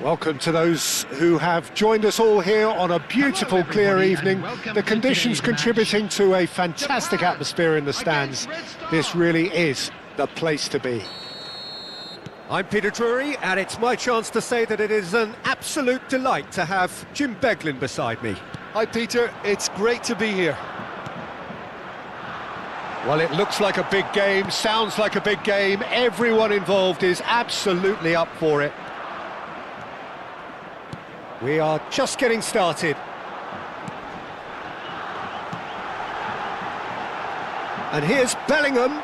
Welcome to those who have joined us all here on a beautiful, clear evening. The conditions contributing to a fantastic atmosphere in the stands. This really is the place to be. I'm Peter Drury, and it's my chance to say that it is an absolute delight to have Jim Beglin beside me. Hi Peter, it's great to be here. Well, it looks like a big game, sounds like a big game. Everyone involved is absolutely up for it. We are just getting started. And here's Bellingham.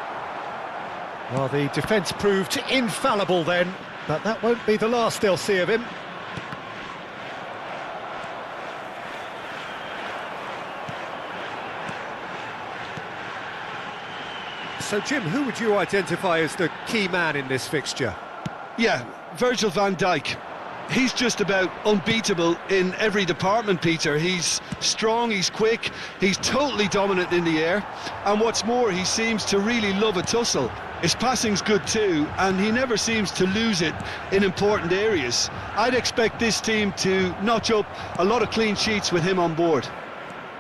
Well, the defence proved infallible then, but that won't be the last they'll see of him. So, Jim, who would you identify as the key man in this fixture? Yeah, Virgil van Dijk. He's just about unbeatable in every department, Peter. He's strong, he's quick, he's totally dominant in the air, and what's more, he seems to really love a tussle. His passing's good too, and he never seems to lose it in important areas. I'd expect this team to notch up a lot of clean sheets with him on board.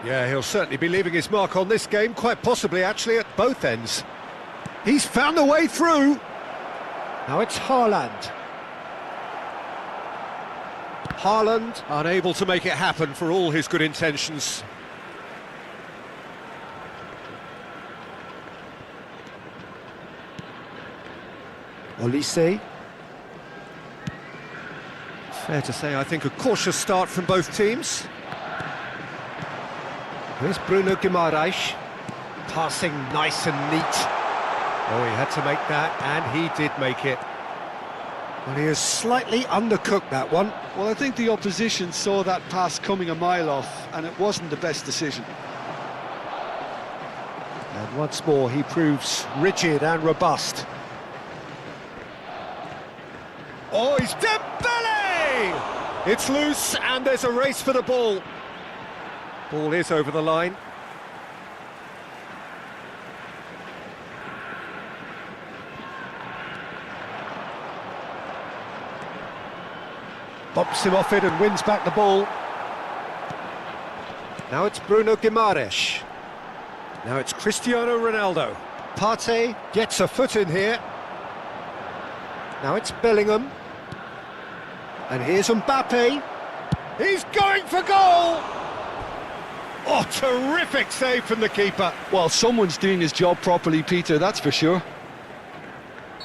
Yeah, he'll certainly be leaving his mark on this game, quite possibly actually at both ends. He's found a way through. Now it's Haaland. Haaland unable to make it happen for all his good intentions. Olise. Fair to say, I think, a cautious start from both teams. Here's Bruno Guimaraes. Passing nice and neat. Oh, he had to make that, and he did make it. Well, he has slightly undercooked that one. Well, I think the opposition saw that pass coming a mile off, and it wasn't the best decision. And once more, he proves rigid and robust. Oh, he's Dembele! It's loose, and there's a race for the ball. Ball is over the line. Bumps him off it and wins back the ball. Now it's Bruno Guimaraes. Now it's Cristiano Ronaldo. Partey gets a foot in here. Now it's Bellingham. And here's Mbappe. He's going for goal! Oh, terrific save from the keeper. Well, someone's doing his job properly, Peter, that's for sure.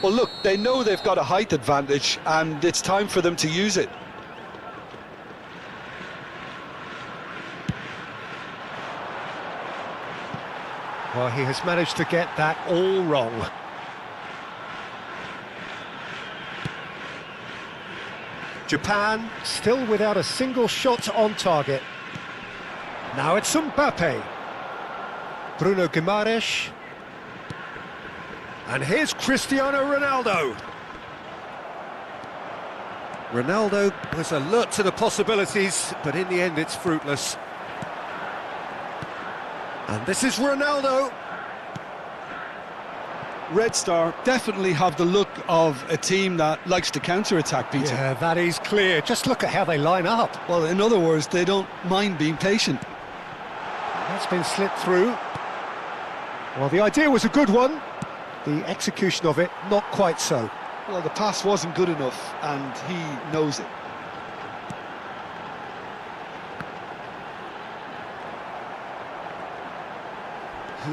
Well, look, they know they've got a height advantage, and it's time for them to use it. Well, he has managed to get that all wrong. Japan still without a single shot on target. Now it's Mbappe. Bruno Guimaraes. And here's Cristiano Ronaldo. Ronaldo was alert to the possibilities, but in the end it's fruitless. And this is Ronaldo. Red Star definitely have the look of a team that likes to counter-attack, Peter. Yeah, that is clear. Just look at how they line up. Well, in other words, they don't mind being patient. That's been slipped through. Well, the idea was a good one. The execution of it, not quite so. Well, the pass wasn't good enough, and he knows it.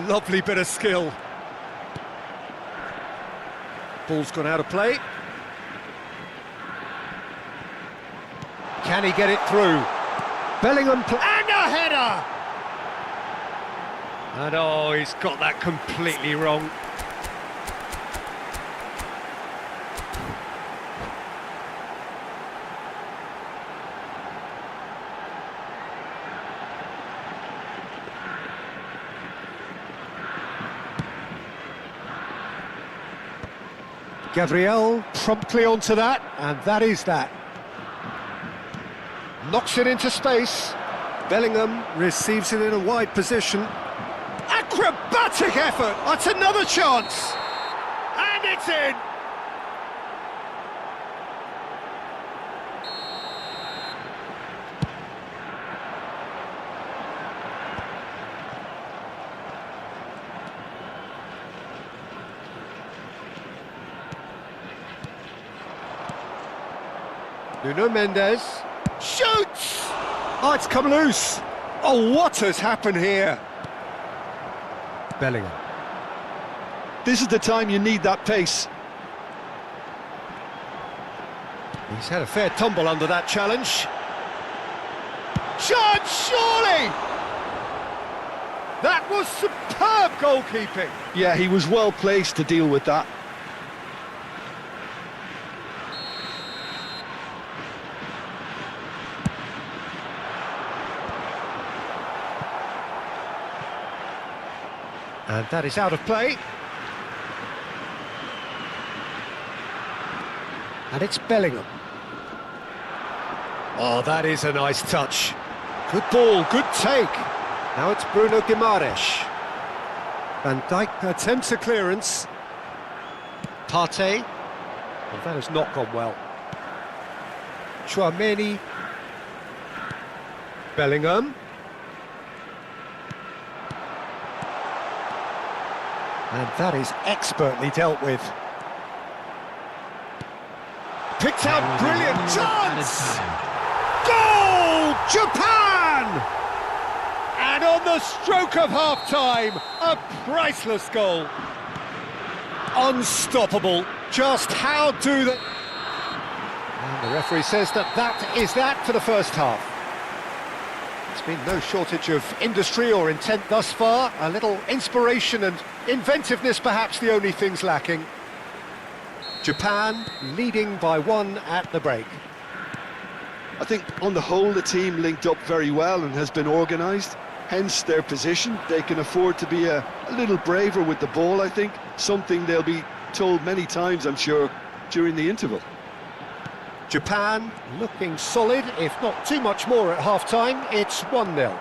Lovely bit of skill. Ball's gone out of play. Can he get it through? Bellingham and a header! And oh, he's got that completely wrong. Gabriel promptly onto that, and that is that. Knocks it into space. Bellingham receives it in a wide position. Acrobatic effort! That's another chance! And it's in! Nuno Mendes shoots! Oh, it's come loose. Oh, what has happened here? Bellingham. This is the time you need that pace. He's had a fair tumble under that challenge. Chance, surely! That was superb goalkeeping. Yeah, he was well placed to deal with that. And that is out of play. And it's Bellingham. Oh, that is a nice touch. Good ball, good take. Now it's Bruno Guimaraes. Van Dijk attempts a clearance. Partey. Well, that has not gone well. Chouameni. Bellingham. And that is expertly dealt with. Picked out, brilliant chance! Goal! Japan! And on the stroke of half-time, a priceless goal. Unstoppable. Just how do they... And the referee says that is that for the first half. There's been no shortage of industry or intent thus far. A little inspiration and inventiveness perhaps the only things lacking. Japan leading by 1 at the break. I think on the whole the team linked up very well and has been organised, hence their position. They can afford to be a little braver with the ball, I think, something they'll be told many times, I'm sure, during the interval. Japan looking solid, if not too much more at half-time. It's 1-0.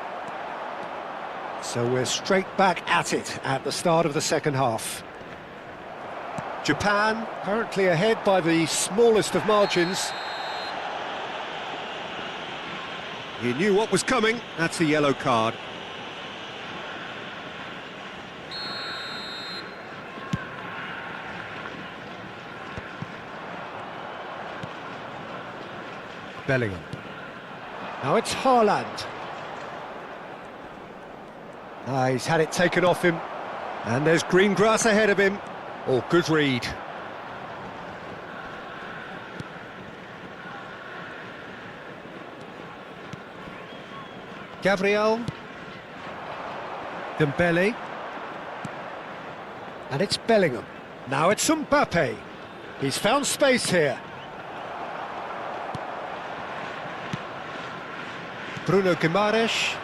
So we're straight back at it at the start of the second half. Japan currently ahead by the smallest of margins. He knew what was coming. That's a yellow card. Bellingham. Now it's Haaland. He's had it taken off him. And there's green grass ahead of him. Oh, good read. Gabriel. Dembele. And it's Bellingham. Now it's Mbappe. He's found space here. Bruno Guimaraes.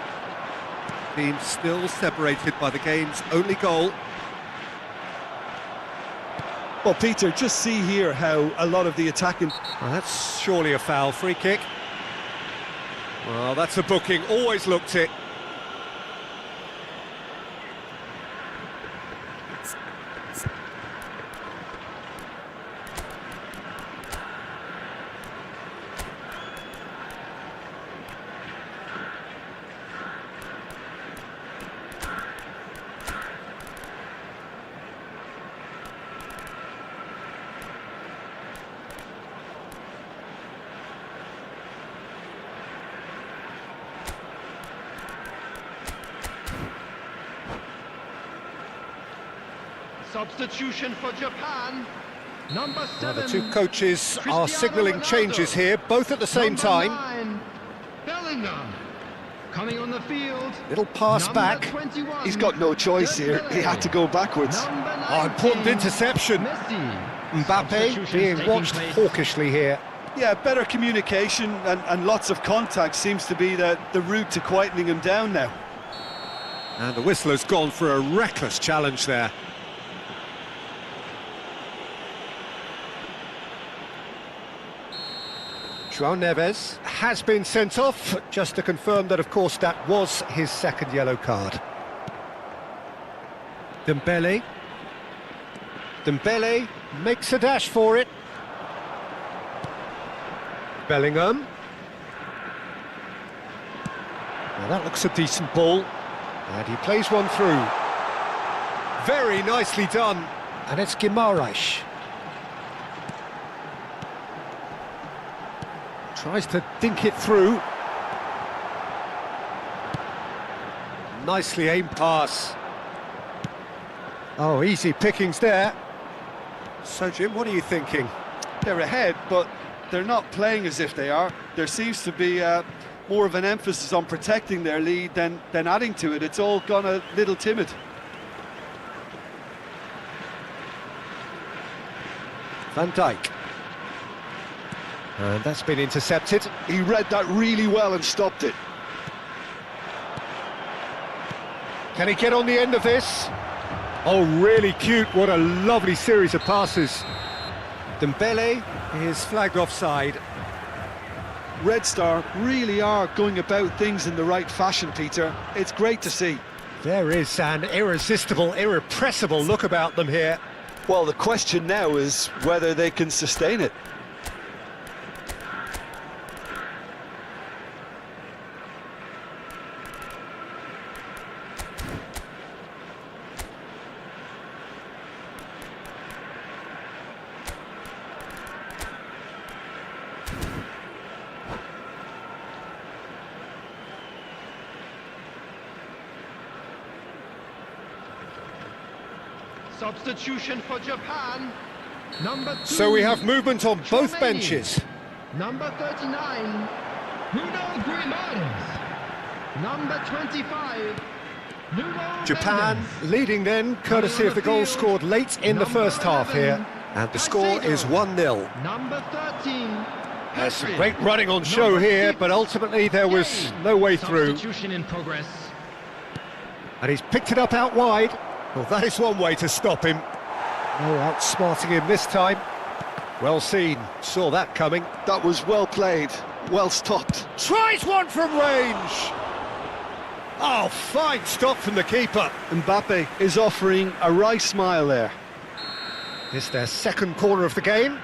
Team still separated by the game's only goal. Well, Peter, just see here how a lot of the attacking... Well, that's surely a foul. Free kick. Well, that's a booking. Always looked it. Substitution for Japan. Number 7. Well, the two coaches are signalling changes here, both at the same time. 9, Bellingham coming on the field. Little pass back. 21, He's got no choice here. He had to go backwards. Oh, important interception. Mbappe being watched hawkishly here. Yeah, better communication and lots of contact seems to be the route to quietening him down now. And the whistler's gone for a reckless challenge there. João Neves has been sent off, just to confirm that, of course, that was his second yellow card. Dembele. Dembele makes a dash for it. Bellingham. Now that looks a decent ball. And he plays one through. Very nicely done. And it's Guimaraes. Tries to dink it through. Nicely aimed pass. Oh, easy pickings there. So, Jim, what are you thinking? They're ahead, but they're not playing as if they are. There seems to be more of an emphasis on protecting their lead than adding to it. It's all gone a little timid. Van Dijk. And that's been intercepted. He read that really well and stopped it. Can he get on the end of this? Oh, really cute. What a lovely series of passes. Dembele is flagged offside. Red Star really are going about things in the right fashion, Peter. It's great to see. There is an irresistible, irrepressible look about them here. Well, the question now is whether they can sustain it. Substitution for Japan. Number 2. So we have movement on both Chomeni. benches. Number 39. Bruno Grimaldes. Number 25. Nuno Japan Mendes. leading then, courtesy of the goal scored late in the first half here. And the score is 1-0. Number 13. There's some Petri. great running on show Number here, 6. but ultimately there was no way through. Substitution in progress. And he's picked it up out wide. Well, that is one way to stop him. No outsmarting him this time. Well seen, saw that coming. That was well played, well stopped. Tries one from range! Oh, fine stop from the keeper. Mbappe is offering a wry smile there. It's their second corner of the game.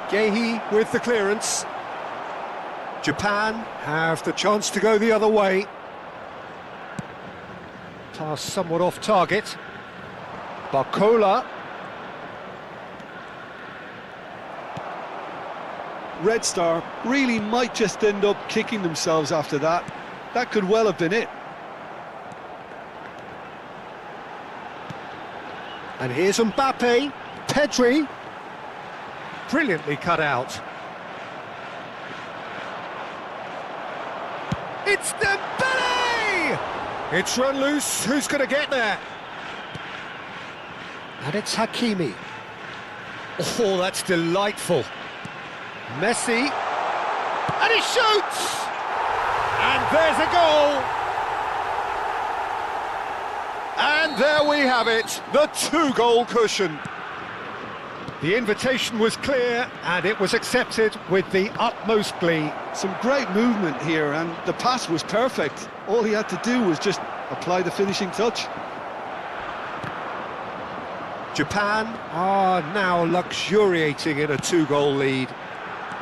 Gehi with the clearance. Japan have the chance to go the other way. Pass somewhat off target. Barcola. Red Star really might just end up kicking themselves after that. That could well have been it. And here's Mbappe. Pedri. Brilliantly cut out. It's Dembele! It's run loose, who's going to get there? And it's Hakimi. Oh, that's delightful. Messi. And he shoots! And there's a goal! And there we have it, the 2-goal cushion. The invitation was clear, and it was accepted with the utmost glee. Some great movement here, and the pass was perfect. All he had to do was just apply the finishing touch. Japan are now luxuriating in a 2-goal lead.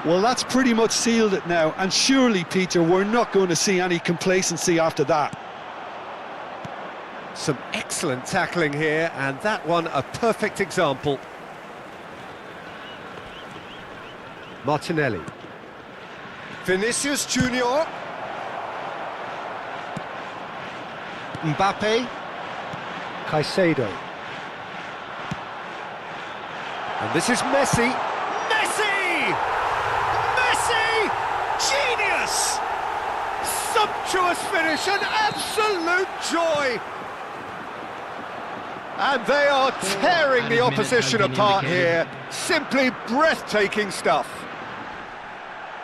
Well, that's pretty much sealed it now, and surely, Peter, we're not going to see any complacency after that. Some excellent tackling here, and that one a perfect example. Martinelli. Vinicius Junior. Mbappe. Caicedo. And this is Messi. Messi! Messi! Genius! Sumptuous finish, an absolute joy! And they are tearing the opposition apart here. Simply breathtaking stuff.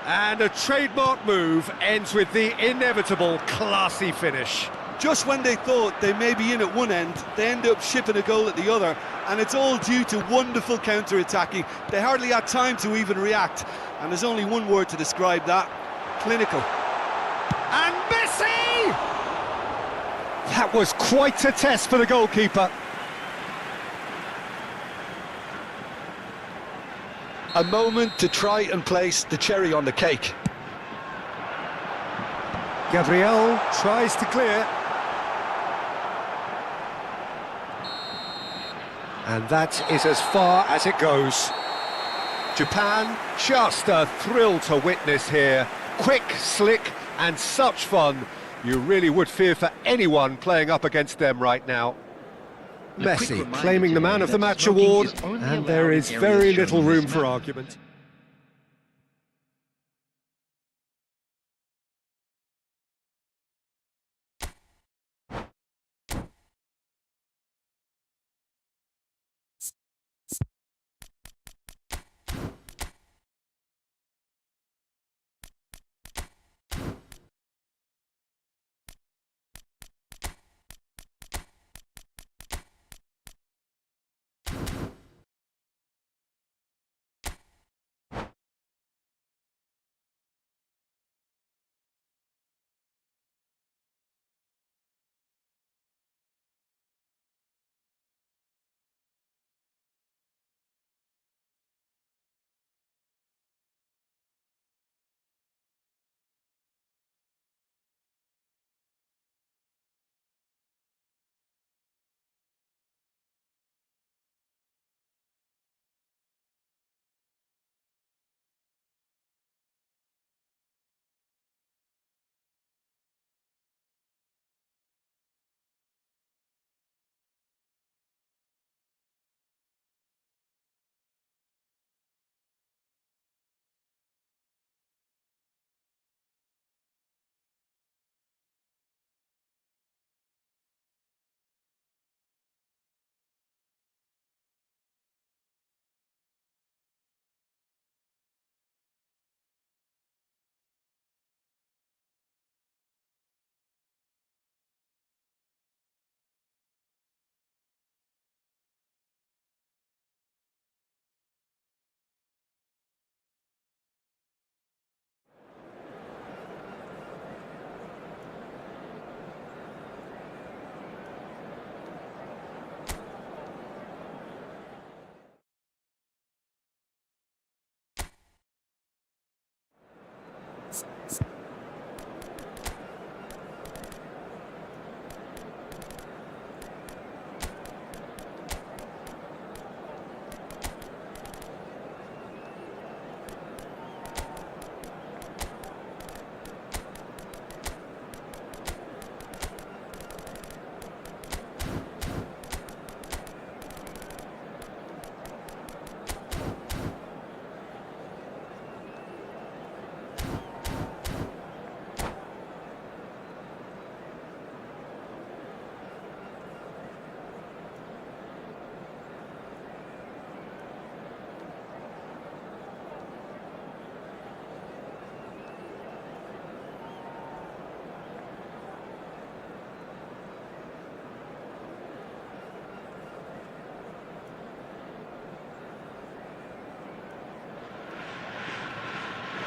And a trademark move ends with the inevitable classy finish. Just when they thought they may be in at one end, they end up shipping a goal at the other, and it's all due to wonderful counter-attacking. They hardly had time to even react, and there's only one word to describe that: clinical. And Messi! That was quite a test for the goalkeeper. A moment to try and place the cherry on the cake. Gabriel tries to clear. And that is as far as it goes. Japan, just a thrill to witness here. Quick, slick, and such fun. You really would fear for anyone playing up against them right now. Messi claiming the Man of the Match award, and there is very little room for argument.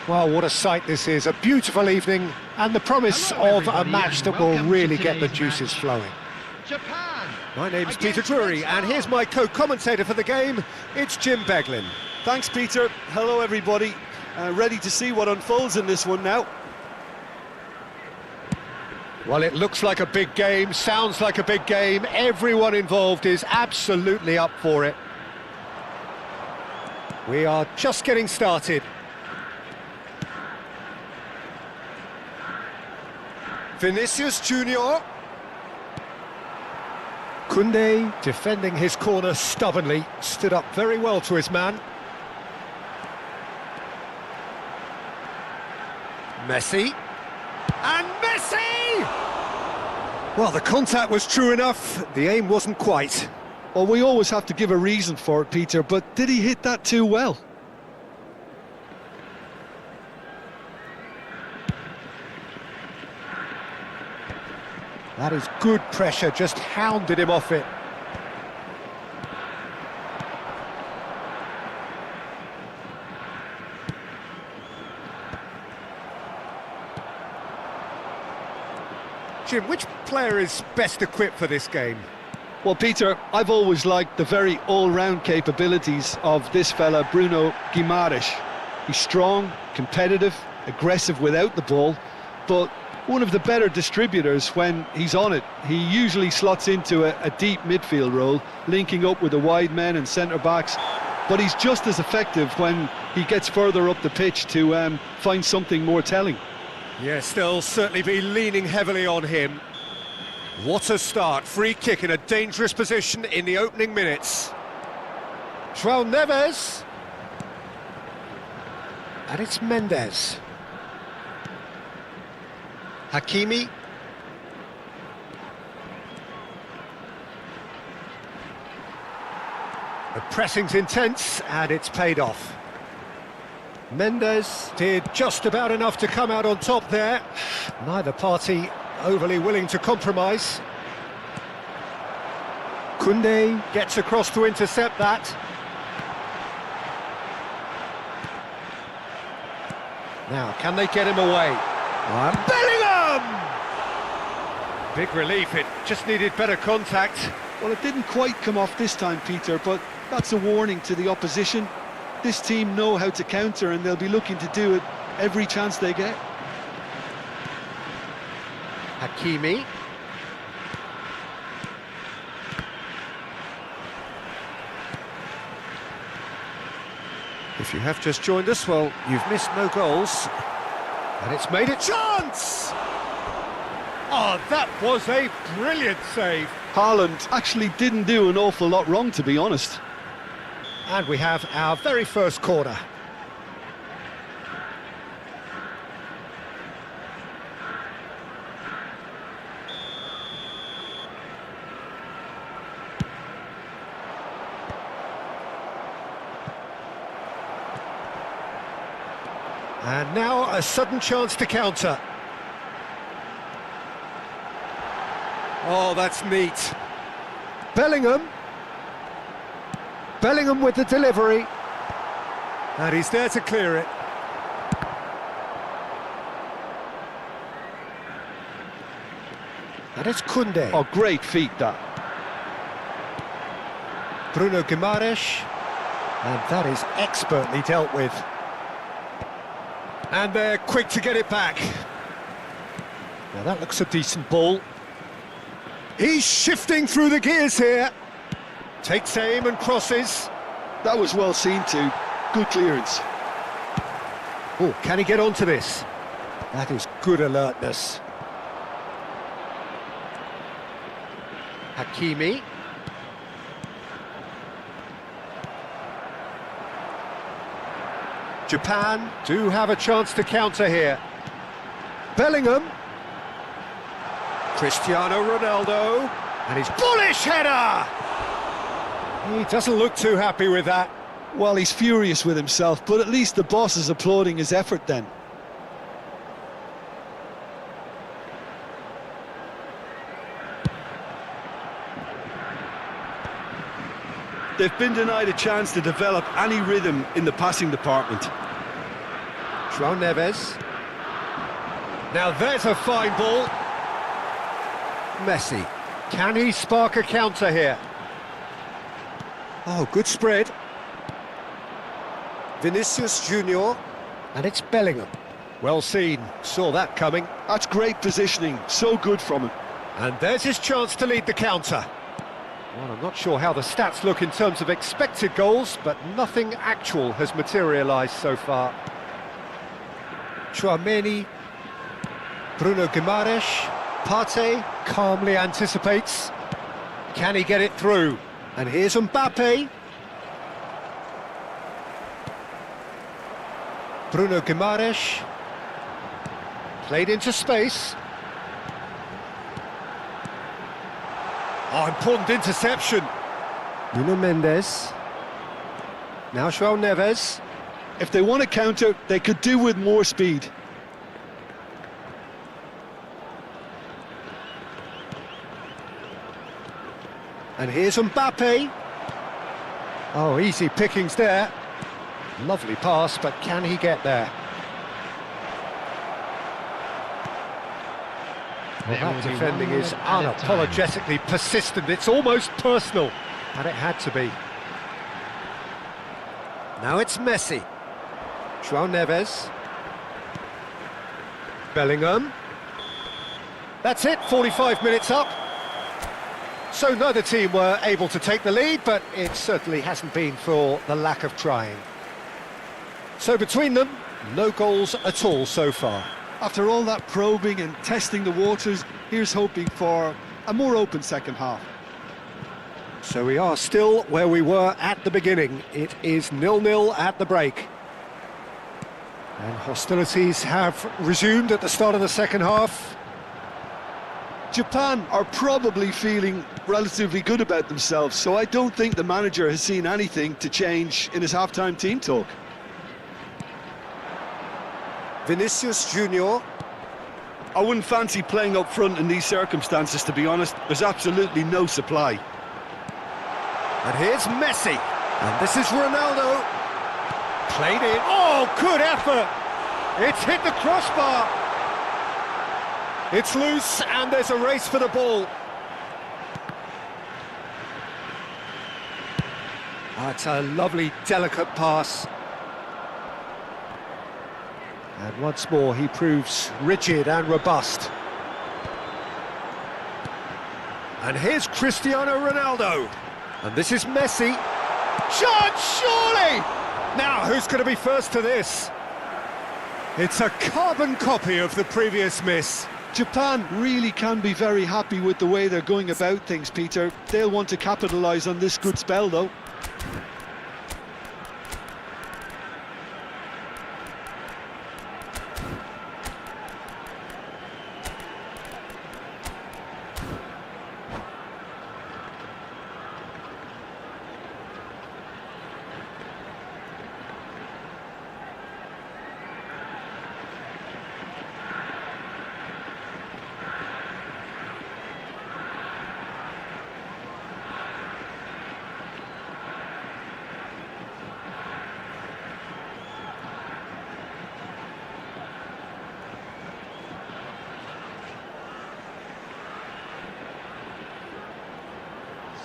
Well, what a sight this is, a beautiful evening, and the promise of a match that will really get the juices flowing. Japan. My name's Peter Drury, and here's my co-commentator for the game, it's Jim Beglin. Thanks, Peter. Hello, everybody. Ready to see what unfolds in this one now. Well, it looks like a big game, sounds like a big game, everyone involved is absolutely up for it. We are just getting started. Vinicius Junior. Koundé, defending his corner stubbornly, stood up very well to his man. Messi. And Messi! Well, the contact was true enough, the aim wasn't quite. Well, we always have to give a reason for it, Peter, but did he hit that too well? That is good pressure, just hounded him off it. Jim, which player is best equipped for this game? Well, Peter, I've always liked the very all-round capabilities of this fella, Bruno Guimaraes. He's strong, competitive, aggressive without the ball, but one of the better distributors when he's on it. He usually slots into a deep midfield role, linking up with the wide men and centre-backs, but he's just as effective when he gets further up the pitch to find something more telling. Yes, they'll certainly be leaning heavily on him. What a start, free kick in a dangerous position in the opening minutes. João Neves. And it's Mendes. Hakimi. The pressing's intense and it's paid off. Mendes did just about enough to come out on top there. Neither party overly willing to compromise. Koundé gets across to intercept that. Now, can they get him away? Bellingham! Big relief, it just needed better contact. Well, it didn't quite come off this time, Peter, but that's a warning to the opposition. This team know how to counter and they'll be looking to do it every chance they get. Hakimi. If you have just joined us, well, you've missed no goals. And it's made a chance! Oh, that was a brilliant save. Haaland actually didn't do an awful lot wrong, to be honest. And we have our very first corner. And now a sudden chance to counter. Oh, that's neat. Bellingham. Bellingham with the delivery. And he's there to clear it. And it's Koundé. Oh, great feat, that. Bruno Guimaraes. And that is expertly dealt with. And they're quick to get it back. Now that looks a decent ball. He's shifting through the gears here. Takes aim and crosses. That was well seen too. Good clearance. Oh, can he get onto this? That is good alertness. Hakimi. Japan do have a chance to counter here. Bellingham. Cristiano Ronaldo. And his bullish header! He doesn't look too happy with that. Well, he's furious with himself, but at least the boss is applauding his effort then. They've been denied a chance to develop any rhythm in the passing department. João Neves. Now there's a fine ball. Messi. Can he spark a counter here? Oh, good spread. Vinicius Junior. And it's Bellingham. Well seen, saw that coming. That's great positioning, so good from him. And there's his chance to lead the counter. Well, I'm not sure how the stats look in terms of expected goals, but nothing actual has materialised so far. Chouameni, Bruno Guimaraes, Partey calmly anticipates. Can he get it through? And here's Mbappe. Bruno Guimaraes. Played into space. Oh, important interception. Nuno Mendes. Now João Neves. If they want to counter, they could do with more speed. And here's Mbappe. Oh, easy pickings there. Lovely pass, but can he get there? Well, that defending is unapologetically persistent. It's almost personal. And it had to be. Now it's Messi. João Neves. Bellingham. That's it, 45 minutes up. So neither team were able to take the lead, but it certainly hasn't been for the lack of trying. So between them, no goals at all so far. After all that probing and testing the waters, here's hoping for a more open second half. So we are still where we were at the beginning. It is 0-0 at the break. And hostilities have resumed at the start of the second half. Japan are probably feeling relatively good about themselves, so I don't think the manager has seen anything to change in his half-time team talk. Vinicius Junior. I wouldn't fancy playing up front in these circumstances, to be honest. There's absolutely no supply. And here's Messi. And this is Ronaldo. Played in. Oh, good effort. It's hit the crossbar. It's loose and there's a race for the ball. That's a lovely, delicate pass. And once more he proves rigid and robust. And here's Cristiano Ronaldo. And this is Messi. Shot, surely! Now, who's going to be first to this? It's a carbon copy of the previous miss. Japan really can be very happy with the way they're going about things, Peter. They'll want to capitalise on this good spell, though.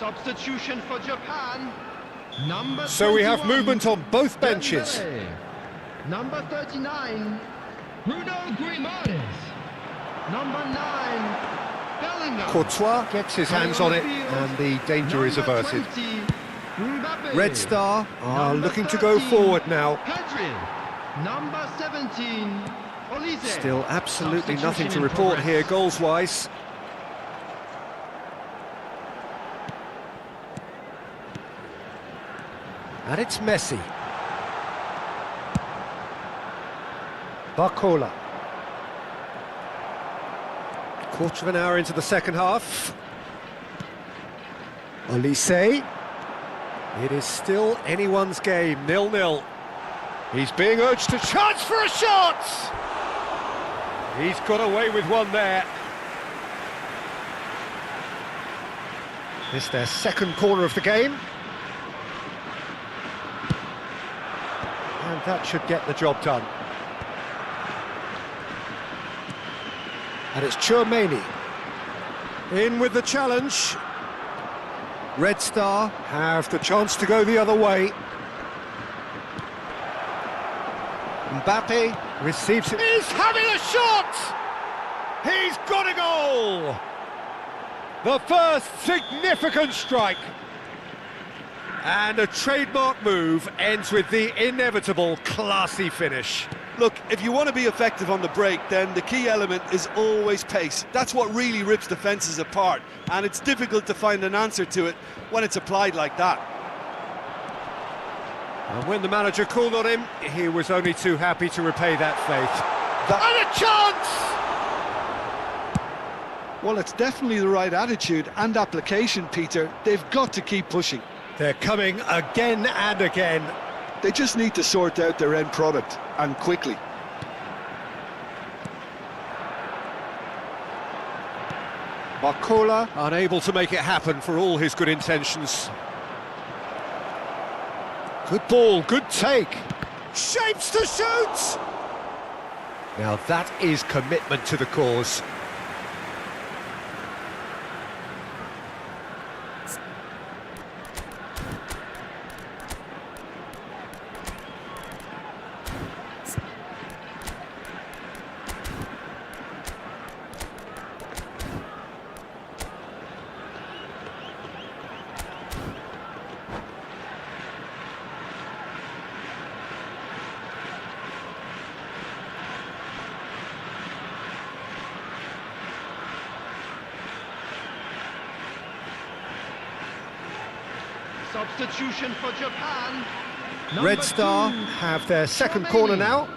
Substitution for Japan. Number So we have 21, movement on both benches. Dembele. Number 39, Bruno Guimaraes. Number 9, Bellingham. Courtois gets his hands on it and the danger is Number averted. 20, Mbappe. Red Star are Number looking to go 13, forward now. Pedri. Number 17, Olise. Still absolutely nothing to Substitution in report progress. here goals-wise. And it's Messi. Barcola. Quarter of an hour into the second half. Olise. It is still anyone's game, 0-0. He's being urged to charge for a shot! He's got away with one there. It's their second corner of the game. And that should get the job done. And it's Chouameni. In with the challenge. Red Star have the chance to go the other way. Mbappe receives it. He's having a shot! He's got a goal! The first significant strike. And a trademark move ends with the inevitable classy finish. Look, if you want to be effective on the break, then the key element is always pace. That's what really rips defences apart, and it's difficult to find an answer to it when it's applied like that. And when the manager called on him, he was only too happy to repay that faith. And a chance! Well, it's definitely the right attitude and application, Peter. They've got to keep pushing. They're coming again and again. They just need to sort out their end product, and quickly. Barcola unable to make it happen for all his good intentions. Good ball, good take. Shapes to shoot! Now that is commitment to the cause. Substitution for Japan. Red Star have their second corner now.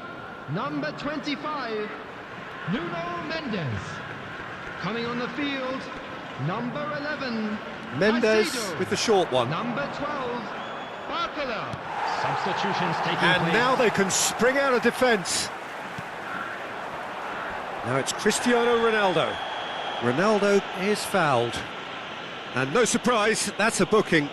Number 25, Nuno Mendes. Coming on the field, number 11, Mendes Caicedo. with the short one. Number 12, Barcola. Substitutions taking And place. now they can spring out of defence. Now it's Cristiano Ronaldo. Ronaldo is fouled. And no surprise, that's a booking.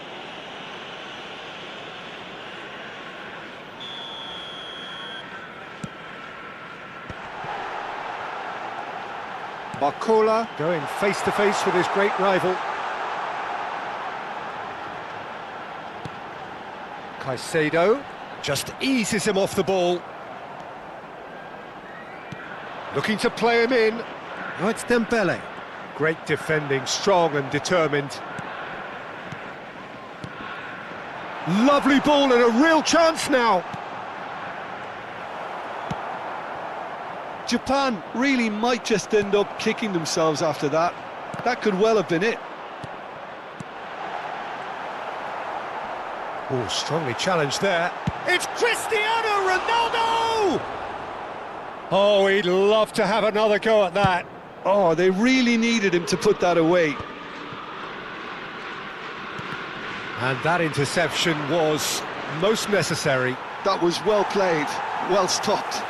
Barcola going face-to-face with his great rival. Caicedo just eases him off the ball. Looking to play him in. Now it's Dembele. Great defending, strong and determined. Lovely ball and a real chance now. Japan really might just end up kicking themselves after that. That could well have been it. Oh, strongly challenged there. It's Cristiano Ronaldo! Oh, he'd love to have another go at that. Oh, they really needed him to put that away. And that interception was most necessary. That was well played, well stopped.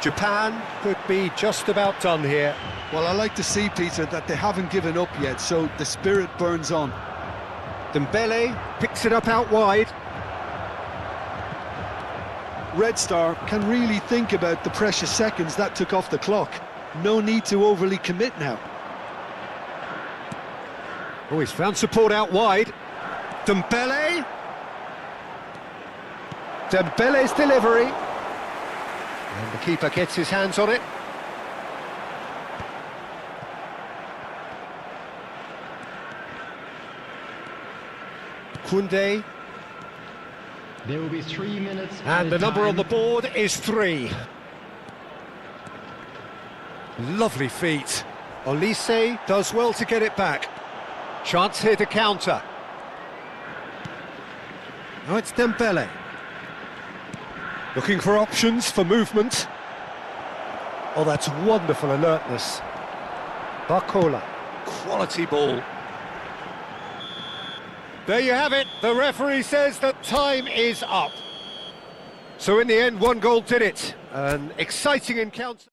Japan could be just about done here. Well, I like to see, Peter, that they haven't given up yet, so the spirit burns on. Dembele picks it up out wide. Red Star can really think about the precious seconds that took off the clock. No need to overly commit now. Oh, he's found support out wide. Dembele. Dembele's delivery. And the keeper gets his hands on it. Koundé. There will be 3 minutes. And the number on the board is 3. Lovely feet. Olise does well to get it back. Chance here to counter. Now it's Dembele. Looking for options for movement. Oh, that's wonderful alertness. Barcola. Quality ball. There you have it. The referee says that time is up. So in the end, one goal did it. An exciting encounter.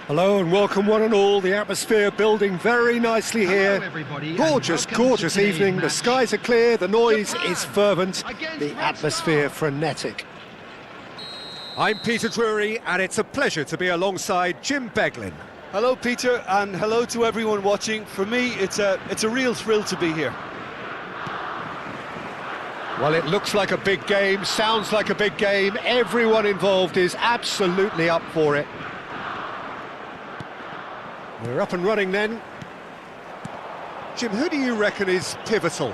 Hello and welcome one and all. The atmosphere building very nicely here. Everybody, Gorgeous, gorgeous evening. The skies are clear, the noise is fervent, the atmosphere frenetic. I'm Peter Drury and it's a pleasure to be alongside Jim Beglin. Hello, Peter, and hello to everyone watching. For me, it's a real thrill to be here. Well, it looks like a big game, sounds like a big game. Everyone involved is absolutely up for it. We're up and running then. Jim, who do you reckon is pivotal?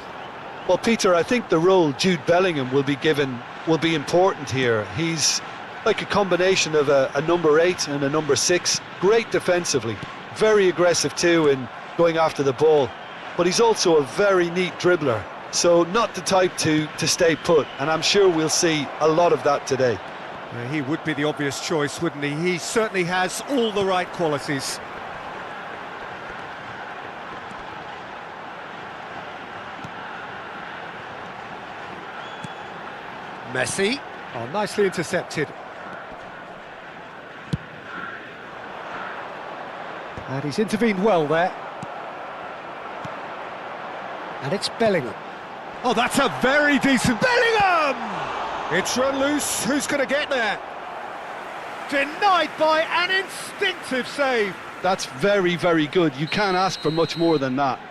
Well, Peter, I think the role Jude Bellingham will be given will be important here. He's like a combination of a number 8 and a number 6. Great defensively, very aggressive too in going after the ball. But he's also a very neat dribbler. So not the type to stay put, and I'm sure we'll see a lot of that today. He would be the obvious choice, wouldn't he? He certainly has all the right qualities. Messi. Oh, nicely intercepted. And he's intervened well there. And it's Bellingham. Oh, that's a very decent... Bellingham! It's run loose. Who's going to get there? Denied by an instinctive save. That's very, very good. You can't ask for much more than that.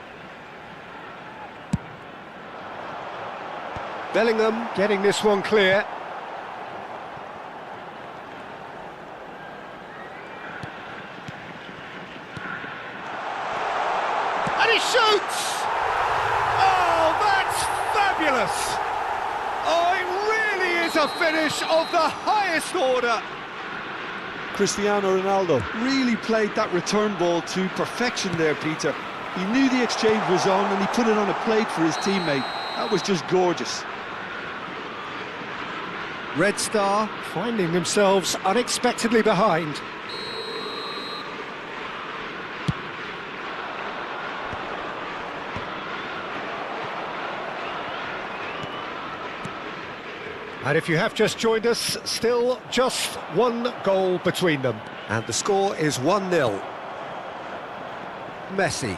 Bellingham getting this one clear. And he shoots! Oh, that's fabulous! Oh, it really is a finish of the highest order. Cristiano Ronaldo really played that return ball to perfection there, Peter. He knew the exchange was on and he put it on a plate for his teammate. That was just gorgeous. Red Star finding themselves unexpectedly behind. And if you have just joined us, still just one goal between them. And the score is 1-0. Messi.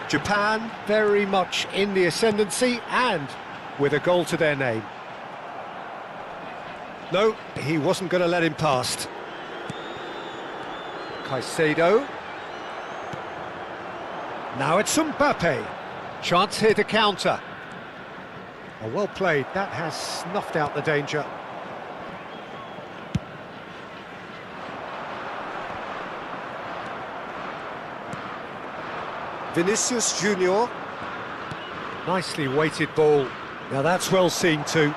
Japan very much in the ascendancy and with a goal to their name. No, he wasn't going to let him past. Caicedo. Now it's Mbappe. Chance here to counter. Oh, well played. That has snuffed out the danger. Vinicius Junior. Nicely weighted ball. Now that's well seen too.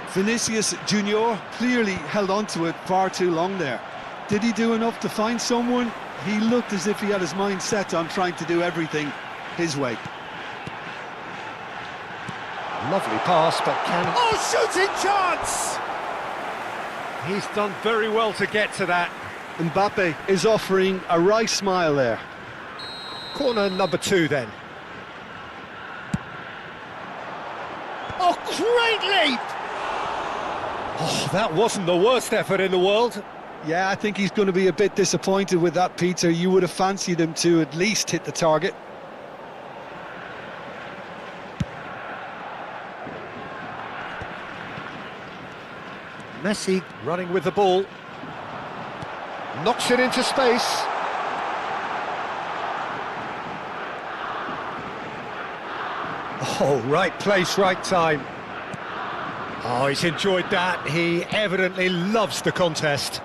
Vinicius Junior clearly held on to it far too long there. Did he do enough to find someone? He looked as if he had his mind set on trying to do everything his way. Lovely pass, but can... Oh, shooting chance! He's done very well to get to that. Mbappe is offering a wry smile there. Corner number 2 then. Oh, great leap! Oh, that wasn't the worst effort in the world. Yeah, I think he's going to be a bit disappointed with that, Peter. You would have fancied him to at least hit the target. Messi running with the ball. Knocks it into space. Oh, right place, right time. Oh, he's enjoyed that. He evidently loves the contest.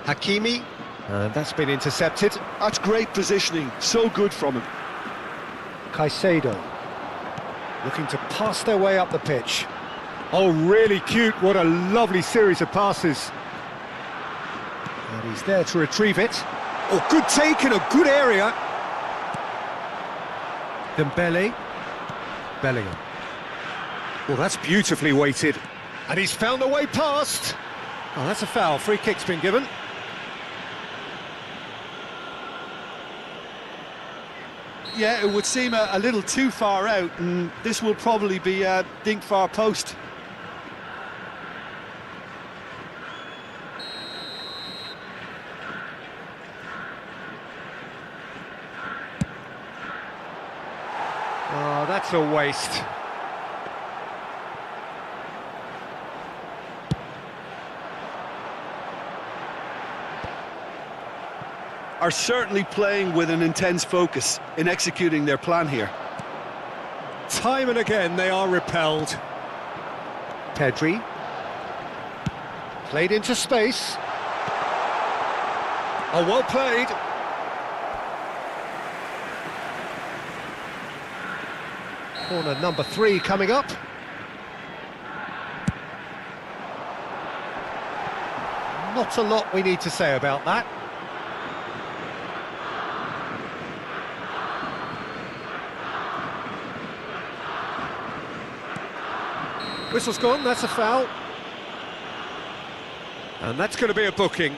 Hakimi, and that's been intercepted. That's great positioning, so good from him. Caicedo, looking to pass their way up the pitch. Oh, really cute, what a lovely series of passes. And he's there to retrieve it. Oh, good take in a good area. Dembele, Bellingham. Well, that's beautifully weighted. And he's found a way past. Oh, that's a foul, free kick's been given. Yeah, it would seem a little too far out, and this will probably be a dink far post. Oh, that's a waste. Are certainly playing with an intense focus in executing their plan here. Time and again they are repelled. Pedri. Played into space. Oh, well played. Corner number 3 coming up. Not a lot we need to say about that. Whistle's gone, that's a foul. And that's going to be a booking.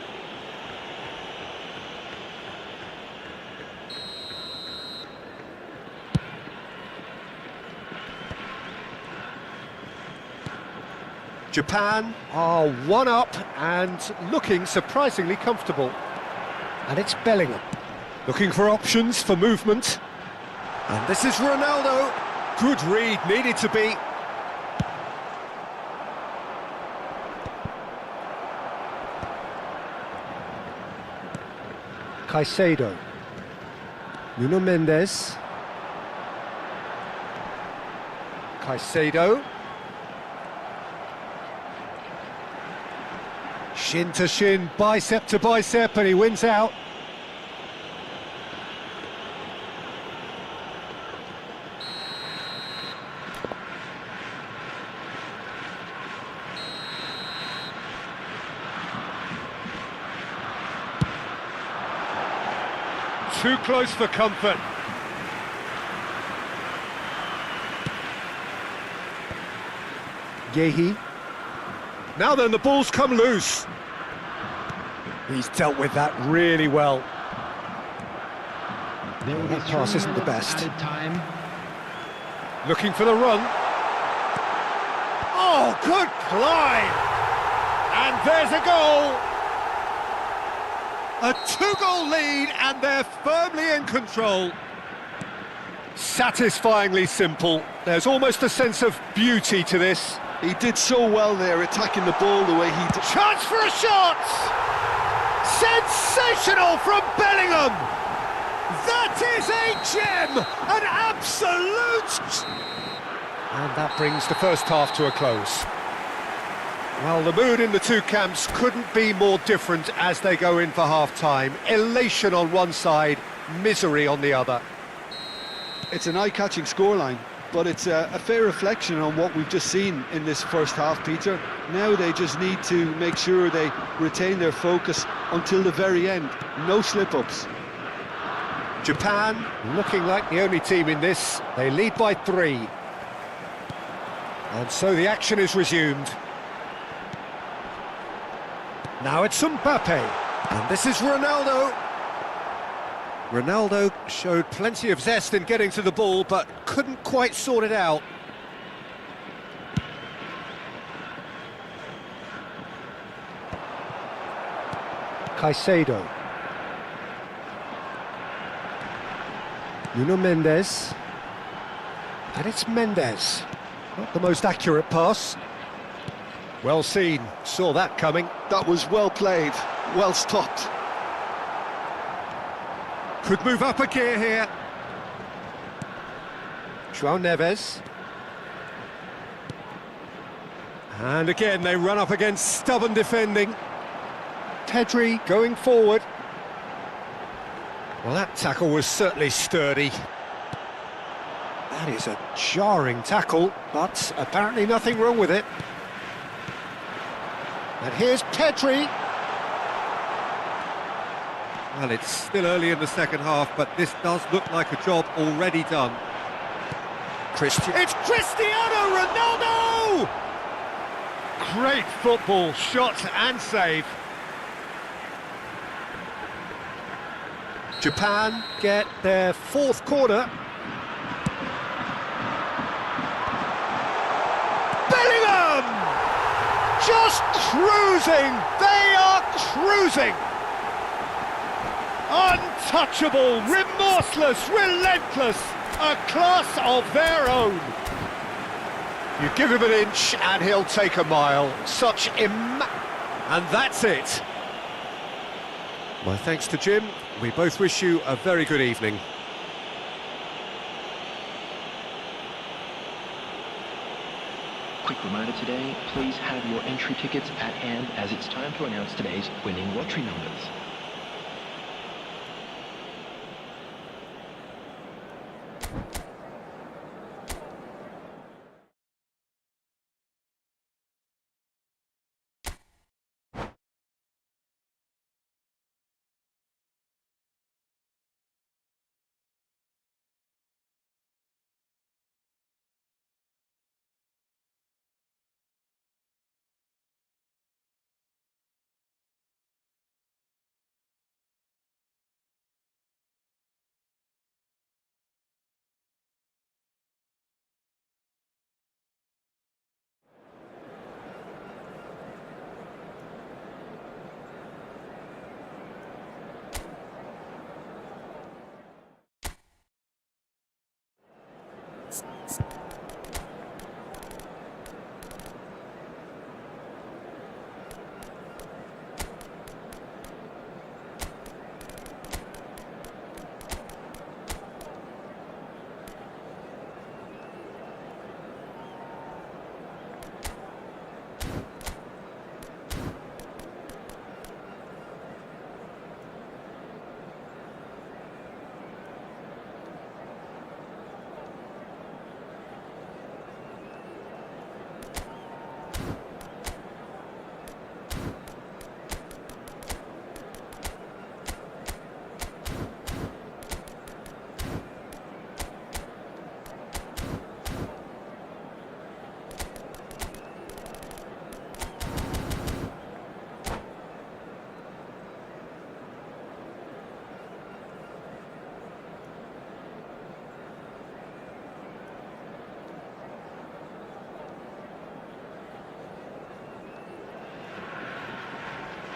Japan are 1 up and looking surprisingly comfortable. And it's Bellingham, looking for options for movement. And this is Ronaldo. Good read, needed to be. Caicedo. Nuno Mendes. Caicedo. Shin to shin, bicep to bicep, and he wins out. Too close for comfort. Yehi. Now then, the ball's come loose. He's dealt with that really well. That pass isn't the best. Time. Looking for the run. Oh, good climb! And there's a goal! A 2-goal lead, and they're firmly in control. Satisfyingly simple. There's almost a sense of beauty to this. He did so well there, attacking the ball the way he did. Chance for a shot! Sensational from Bellingham! That is a gem! An absolute... And that brings the first half to a close. Well, the mood in the two camps couldn't be more different as they go in for half-time. Elation on one side, misery on the other. It's an eye-catching scoreline, but it's a fair reflection on what we've just seen in this first half, Peter. Now they just need to make sure they retain their focus until the very end. No slip-ups. Japan looking like the only team in this. They lead by 3. And so the action is resumed. Now it's Mbappe, and this is Ronaldo. Ronaldo showed plenty of zest in getting to the ball, but couldn't quite sort it out. Caicedo. Nuno Mendes. And it's Mendes. Not the most accurate pass. Well seen, saw that coming. That was well played, well stopped. Could move up a gear here. João Neves. And again, they run up against stubborn defending. Pedri going forward. Well, that tackle was certainly sturdy. That is a jarring tackle, but apparently nothing wrong with it. And here's Pedri. Well, it's still early in the second half, but this does look like a job already done. It's Cristiano Ronaldo! Great football, shot and save. Japan get their fourth corner. Bellingham! Just cruising! They are cruising! Untouchable, remorseless, relentless, a class of their own. You give him an inch and he'll take a mile. And that's it. My thanks to Jim. We both wish you a very good evening. Quick reminder today, please have your entry tickets at hand as it's time to announce today's winning lottery numbers.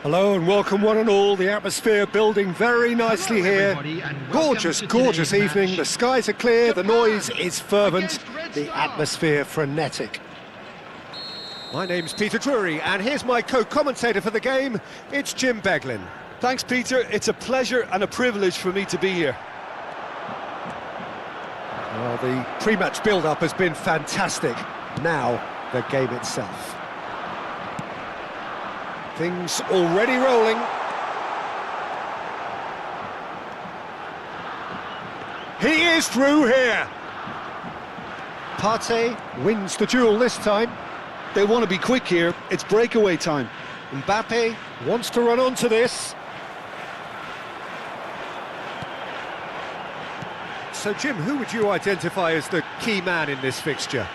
Hello and welcome one and all. The atmosphere building very nicely here. Gorgeous, gorgeous evening. The skies are clear, the noise is fervent, the atmosphere frenetic. My name's Peter Drury and here's my co-commentator for the game. It's Jim Beglin. Thanks, Peter. It's a pleasure and a privilege for me to be here. Well, the pre-match build-up has been fantastic. Now, the game itself. Things already rolling. He is through here. Partey wins the duel this time. They want to be quick here. It's breakaway time. Mbappe wants to run onto this. So, Jim, who would you identify as the key man in this fixture?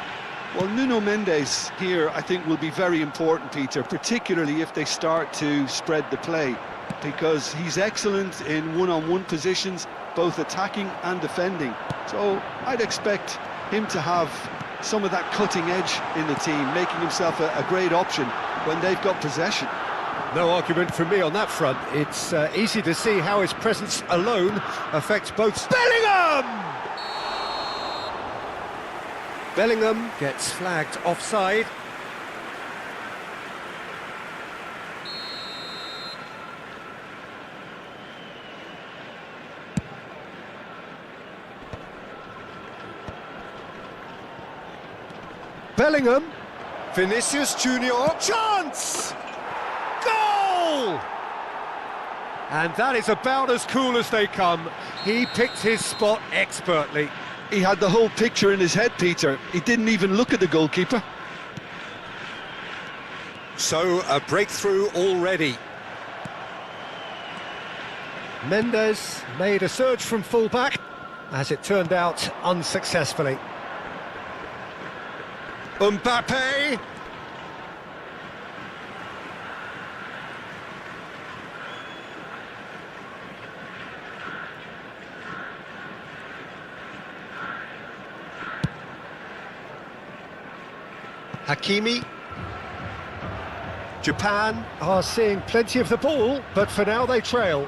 Well, Nuno Mendes here, I think, will be very important, Peter, particularly if they start to spread the play, because he's excellent in one-on-one positions, both attacking and defending. So I'd expect him to have some of that cutting edge in the team, making himself a great option when they've got possession. No argument from me on that front. It's easy to see how his presence alone affects both. Bellingham! Bellingham gets flagged offside. Bellingham, Vinicius Junior, chance! Goal! And that is about as cool as they come. He picked his spot expertly. He had the whole picture in his head, Peter. He didn't even look at the goalkeeper. So, a breakthrough already. Mendes made a surge from full-back, as it turned out unsuccessfully. Mbappe! Hakimi. Japan are seeing plenty of the ball, but for now they trail.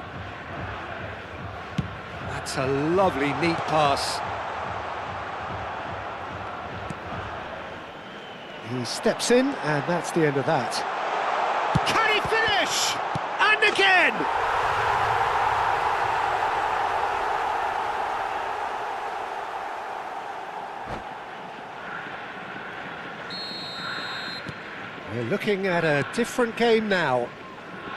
That's a lovely, neat pass. He steps in, and that's the end of that. Can he finish? And again! We're looking at a different game now.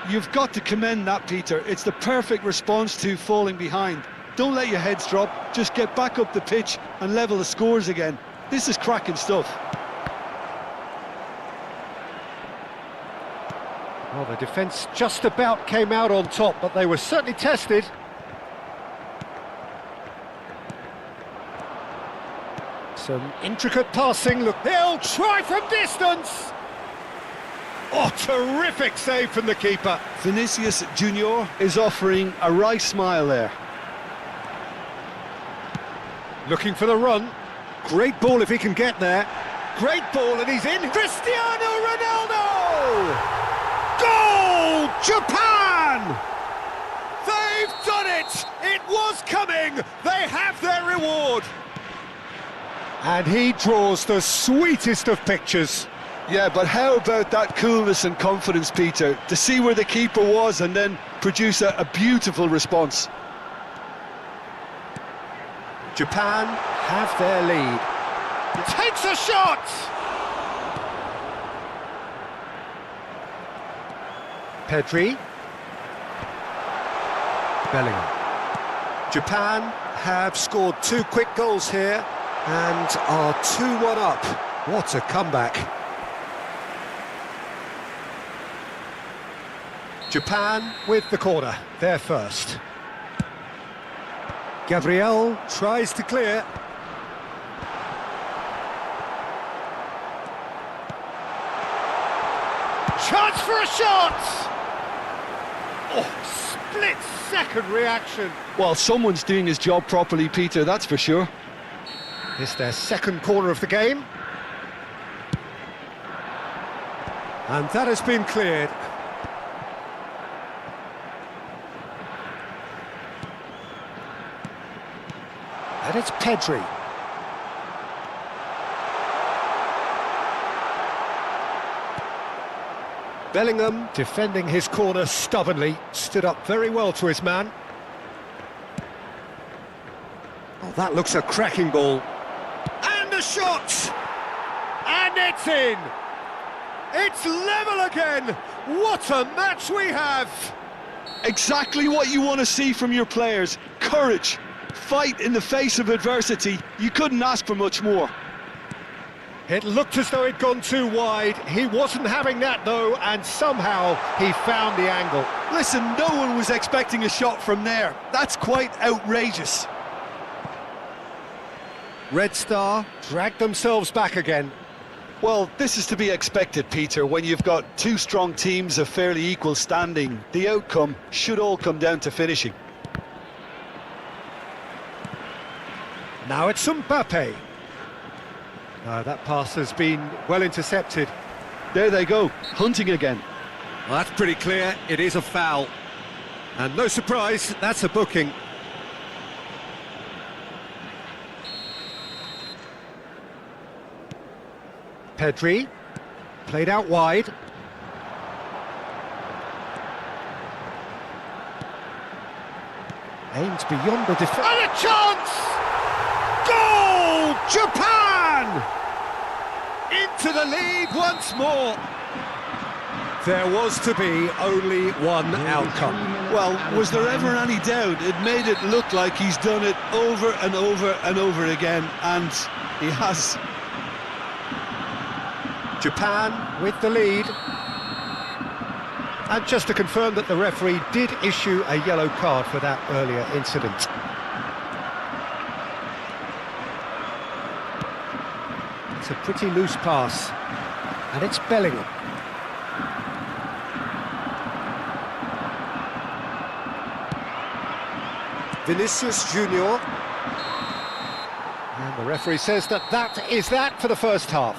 You've got to commend that, Peter. It's the perfect response to falling behind. Don't let your heads drop, just get back up the pitch and level the scores again. This is cracking stuff. Well, the defence just about came out on top, but they were certainly tested. Some intricate passing, look, they'll try from distance! Oh, terrific save from the keeper. Vinicius Junior is offering a right smile there. Looking for the run. Great ball if he can get there. Great ball and he's in. Cristiano Ronaldo! Goal! Japan! They've done it! It was coming! They have their reward! And he draws the sweetest of pictures. Yeah, but how about that coolness and confidence, Peter, to see where the keeper was and then produce a beautiful response. Japan have their lead. Takes a shot! Pedri. Bellingham. Japan have scored 2 quick goals here and are 2-1 up. What a comeback. Japan with the corner, they're first. Gabriel tries to clear. Chance for a shot! Oh, split-second reaction. Well, someone's doing his job properly, Peter, that's for sure. It's their second corner of the game. And that has been cleared. And it's Pedri. Bellingham, defending his corner stubbornly, stood up very well to his man. Oh, that looks a cracking ball. And a shot! And it's in! It's level again! What a match we have! Exactly what you want to see from your players. Courage. Fight in the face of adversity. You couldn't ask for much more. It looked as though it'd gone too wide. He wasn't having that though, and somehow he found the angle. Listen, no one was expecting a shot from there. That's quite outrageous. Red Star dragged themselves back again. Well, this is to be expected, Peter. When you've got 2 strong teams of fairly equal standing, the outcome should all come down to finishing. Now it's Mbappe. That pass has been well intercepted. There they go, hunting again. Well, that's pretty clear, it is a foul. And no surprise, that's a booking. Pedri, played out wide. Aims beyond the defence. And a chance! Goal! Japan! Into the lead once more. There was to be only one outcome. Well, was there ever any doubt? It made it look like he's done it over and over and over again, and he has. Japan with the lead. And just to confirm that the referee did issue a yellow card for that earlier incident. It's a pretty loose pass, and it's Bellingham. Vinicius Junior. And the referee says that is that for the first half.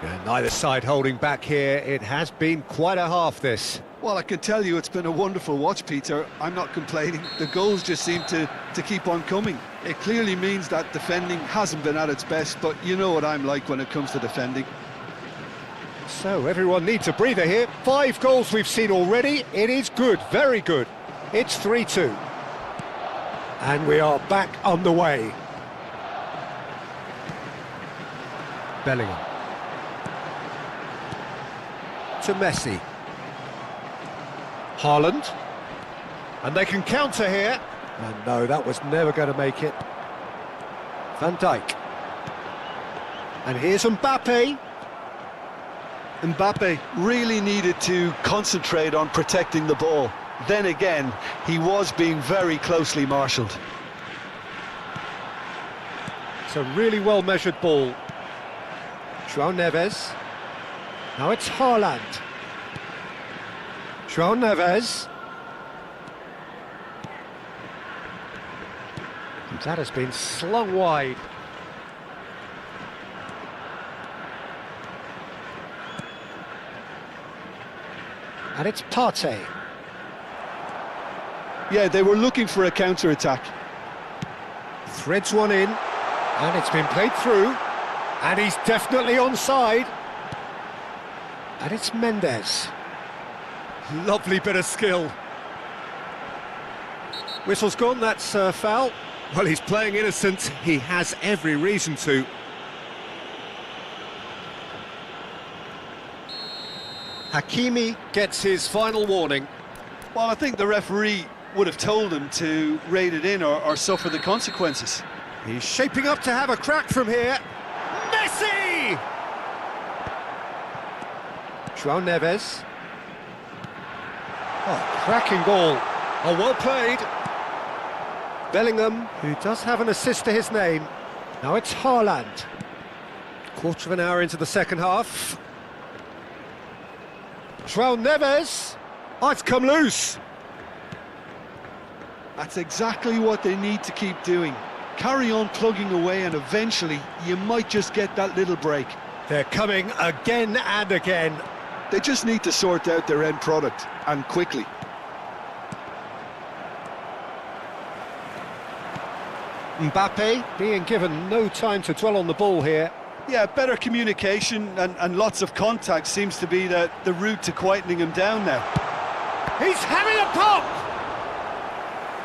And neither side holding back here. It has been quite a half, this. Well, I can tell you it's been a wonderful watch, Peter. I'm not complaining. The goals just seem to keep on coming. It clearly means that defending hasn't been at its best, but you know what I'm like when it comes to defending. So everyone needs a breather here. 5 goals we've seen already. It is good, very good. It's 3-2. And we are back on the way. Bellingham. To Messi. Haaland. And they can counter here. And no, that was never going to make it. Van Dijk. And here's Mbappe. Mbappe really needed to concentrate on protecting the ball. Then again, he was being very closely marshalled. It's a really well-measured ball. João Neves. Now it's Haaland. João Neves. And that has been slung wide. And it's Partey. Yeah, they were looking for a counter-attack. Threads one in, and it's been played through, and he's definitely onside. And it's Mendes. Lovely bit of skill. Whistle's gone, that's a foul. Well, he's playing innocent, he has every reason to. Hakimi gets his final warning. Well, I think the referee would have told him to rate it in or suffer the consequences. He's shaping up to have a crack from here. Messi! João Neves. Oh, cracking goal. Oh, well played. Bellingham, who does have an assist to his name. Now it's Haaland. Quarter of an hour into the second half. João Neves. Oh, it's come loose. That's exactly what they need to keep doing. Carry on plugging away and eventually you might just get that little break. They're coming again and again. They just need to sort out their end product, and quickly. Mbappe being given no time to dwell on the ball here. Yeah, better communication and lots of contact seems to be the route to quietening him down now. He's having a pop!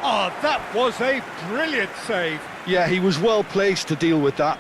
Oh, that was a brilliant save. Yeah, he was well placed to deal with that.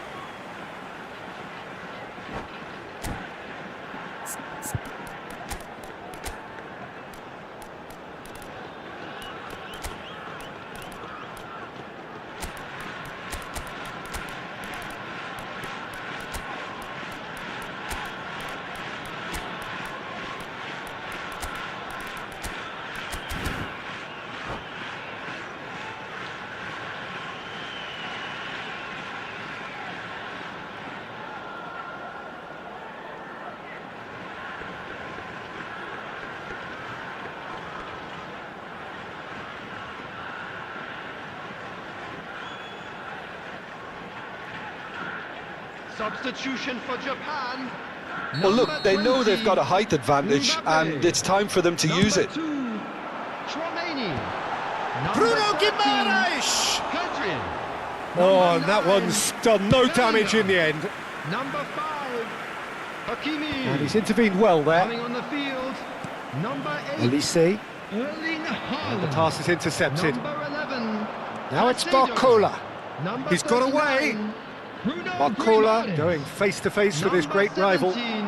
Substitution for Japan. Well, look, they know they've got a height advantage, and it's time for them to use it. Bruno Guimaraes! Oh, and that one's done no damage in the end. Number 5, Hakimi. And he's intervened well there. Coming on the field. Number 8, Elise. Erling And the Haaland. pass is intercepted. Number 11, Now it's Caicedo. Barcola. Number He's got away. 39, Bruno Barcola Guimaraes. going face-to-face with his Number great rival. 17,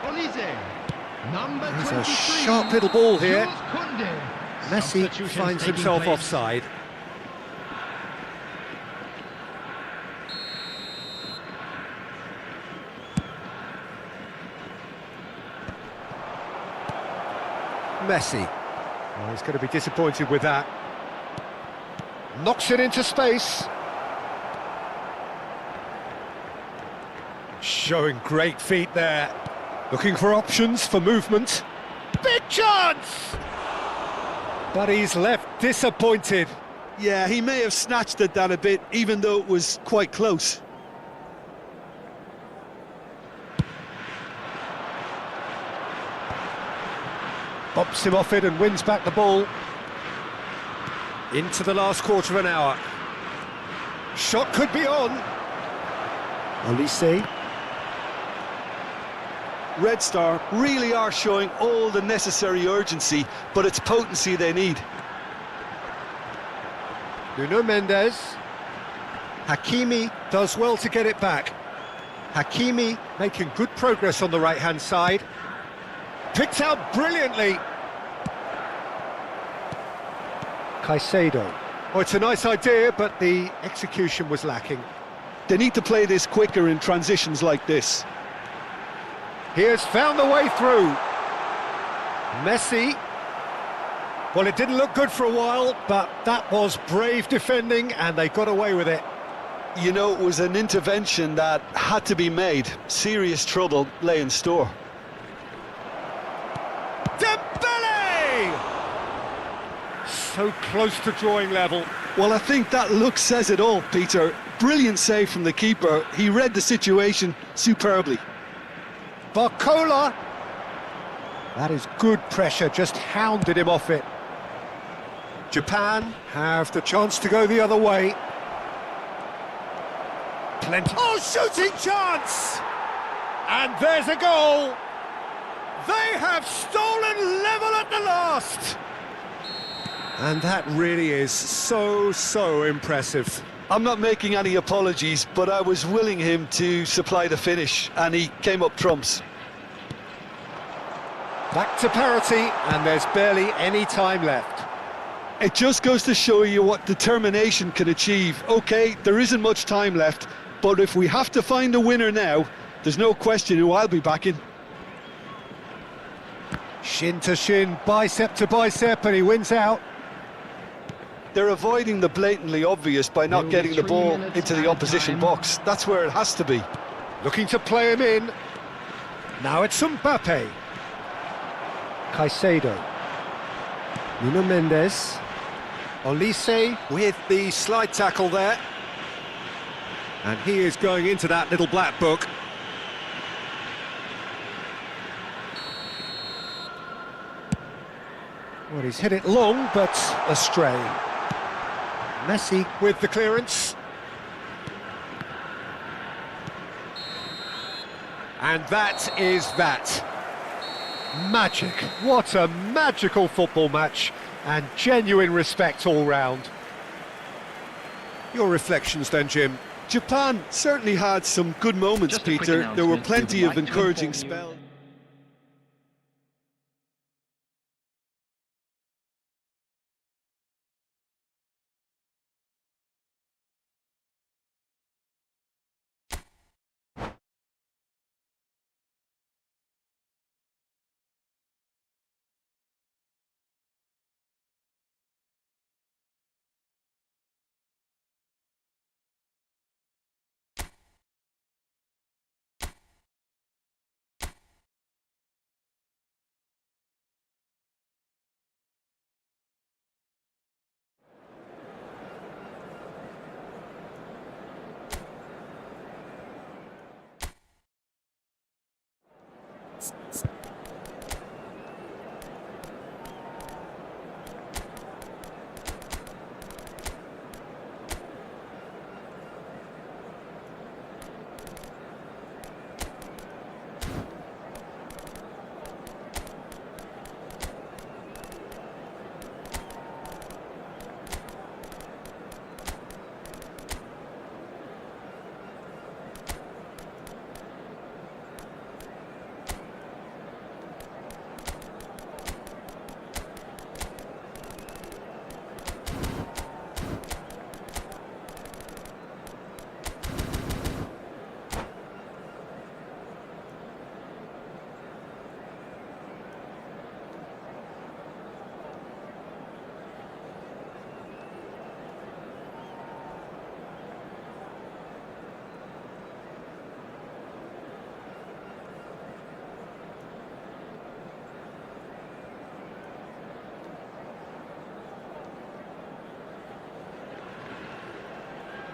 Olise. Number There's a 23, sharp little ball here. Jules Koundé. Messi Substitutions finds taking himself place. offside. Messi. Oh, he's going to be disappointed with that. Knocks it into space. Showing great feet there. Looking for options for movement. Big chance! But he's left disappointed. Yeah, he may have snatched at that a bit, even though it was quite close. Bumps him off it and wins back the ball. Into the last quarter of an hour. Shot could be on. Olise. Red Star really are showing all the necessary urgency, but it's potency they need. Nuno Mendes. Hakimi does well to get it back. Hakimi making good progress on the right-hand side. Picked out brilliantly. Caicedo. Oh, it's a nice idea, but the execution was lacking. They need to play this quicker in transitions like this. He has found the way through. Messi. Well, it didn't look good for a while, but that was brave defending, and they got away with it. You know, it was an intervention that had to be made. Serious trouble lay in store. Dembele! So close to drawing level. Well, I think that look says it all, Peter. Brilliant save from the keeper. He read the situation superbly. Barcola. That is good pressure, just hounded him off it. Japan have the chance to go the other way. Plenty. Oh, shooting chance! And there's a goal. They have stolen level at the last. And that really is so impressive. I'm not making any apologies, but I was willing him to supply the finish, and he came up trumps. Back to parity, and there's barely any time left. It just goes to show you what determination can achieve. OK, there isn't much time left, but if we have to find a winner now, there's no question who I'll be backing. Shin to shin, bicep to bicep, and he wins out. They're avoiding the blatantly obvious by not getting the ball into the opposition box. That's where it has to be. Looking to play him in. Now it's Mbappe. Caicedo. Nuno Mendes. Olise with the slide tackle there. And he is going into that little black book. Well, he's hit it long, but astray. Messi with the clearance. And that is that. Magic. What a magical football match, and genuine respect all round. Your reflections then, Jim? Japan certainly had some good moments, Peter. There were plenty of encouraging spells.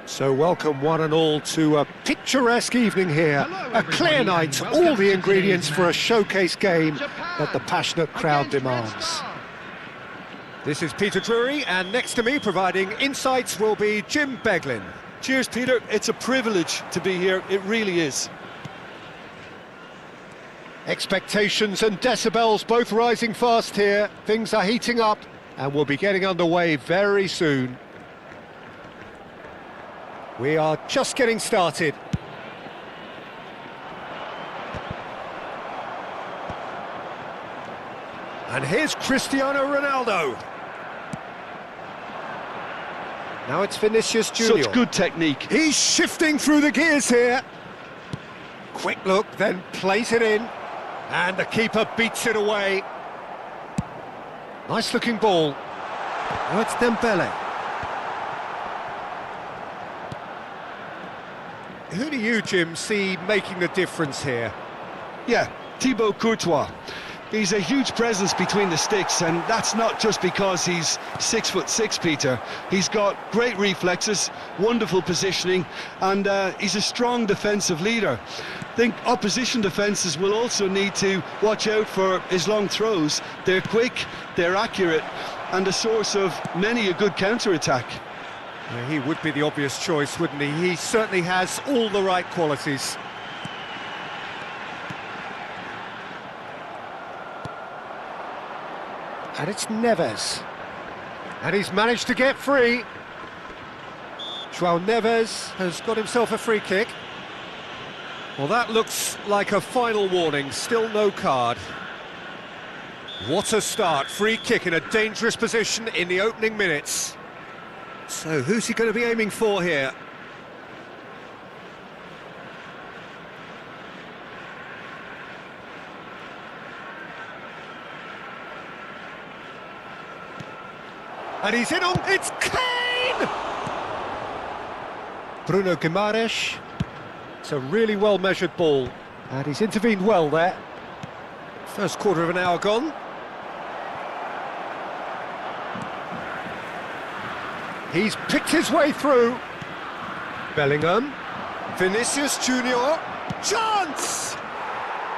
So welcome one and all to a picturesque evening here, a clear night, all the ingredients for a showcase game. that the passionate crowd demands. This is Peter Drury, and next to me providing insights will be Jim Beglin. Cheers, Peter. It's a privilege to be here. It really is. Expectations and decibels both rising fast here. Things are heating up and we'll be getting underway very soon. We are just getting started. And here's Cristiano Ronaldo. Now it's Vinicius Junior. Such good technique. He's shifting through the gears here. Quick look, then plays it in. And the keeper beats it away. Nice looking ball. Now it's Dembele. Who do you, Jim, see making the difference here? Yeah, Thibaut Courtois. He's a huge presence between the sticks, and that's not just because he's 6'6", Peter. He's got great reflexes, wonderful positioning, and he's a strong defensive leader. I think opposition defences will also need to watch out for his long throws. They're quick, they're accurate, and a source of many a good counter-attack. Yeah, he would be the obvious choice, wouldn't he? He certainly has all the right qualities. And it's Neves. And he's managed to get free. João Neves has got himself a free kick. Well, that looks like a final warning. Still no card. What a start. Free kick in a dangerous position in the opening minutes. So, who's he going to be aiming for here? And he's in on... It's Kane! Bruno Guimaraes. It's a really well-measured ball. And he's intervened well there. First quarter of an hour gone. He's picked his way through. Bellingham. Vinicius Junior. Chance!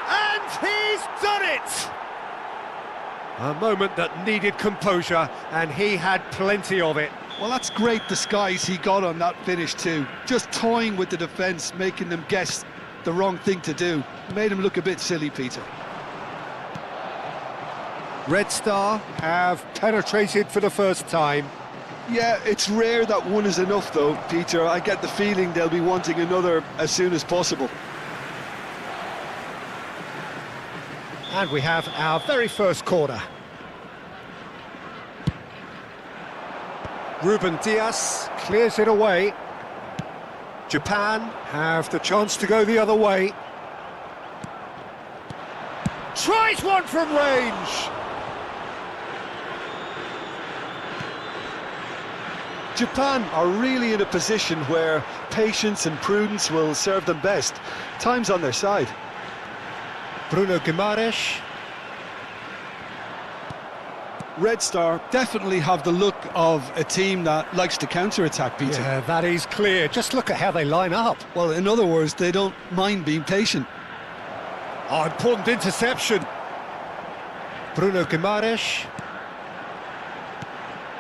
And he's done it! A moment that needed composure, and he had plenty of it. Well, that's great disguise he got on that finish too. Just toying with the defence, making them guess the wrong thing to do. Made him look a bit silly, Peter. Red Star have penetrated for the first time. Yeah, it's rare that one is enough though, Peter. I get the feeling they'll be wanting another as soon as possible. And we have our very first corner. Ruben Dias clears it away. Japan have the chance to go the other way. Tries one from range! Japan are really in a position where patience and prudence will serve them best. Time's on their side. Bruno Guimaraes. Red Star definitely have the look of a team that likes to counter-attack, Peter. Yeah, that is clear. Just look at how they line up. Well, in other words, they don't mind being patient. Oh, important interception. Bruno Guimaraes.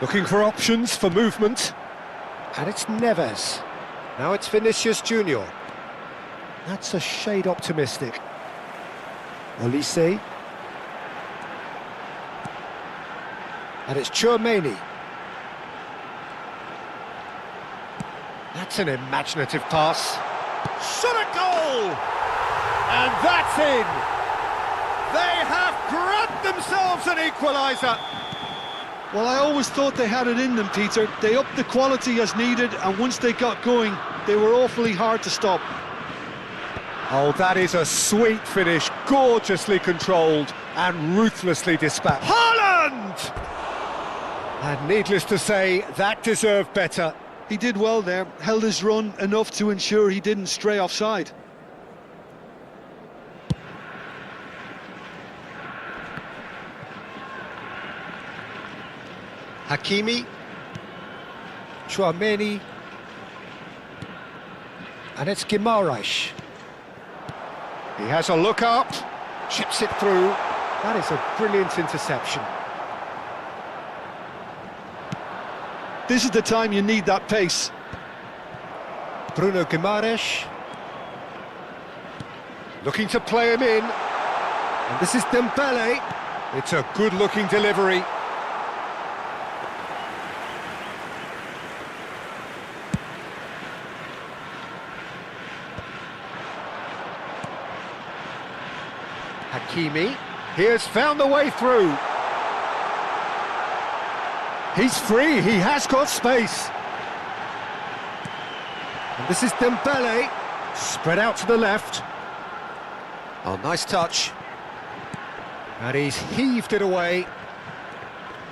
Looking for options for movement. And it's Neves. Now it's Vinicius Junior. That's a shade optimistic. Olise. And it's Tchouaméni. That's an imaginative pass. Shot a goal! And that's in! They have grabbed themselves an equaliser. Well, I always thought they had it in them, Peter. They upped the quality as needed, and once they got going, they were awfully hard to stop. Oh, that is a sweet finish, gorgeously controlled and ruthlessly dispatched. Haaland! And needless to say, that deserved better. He did well there, held his run enough to ensure he didn't stray offside. Hakimi. Tchouaméni. And it's Guimaraes. He has a look up, chips it through. That is a brilliant interception. This is the time you need that pace. Bruno Guimaraes. Looking to play him in. And this is Dembele. It's a good-looking delivery. Hakimi. He has found the way through. He's free, he has got space. And this is Dembele. Spread out to the left. Oh, nice touch. And he's heaved it away.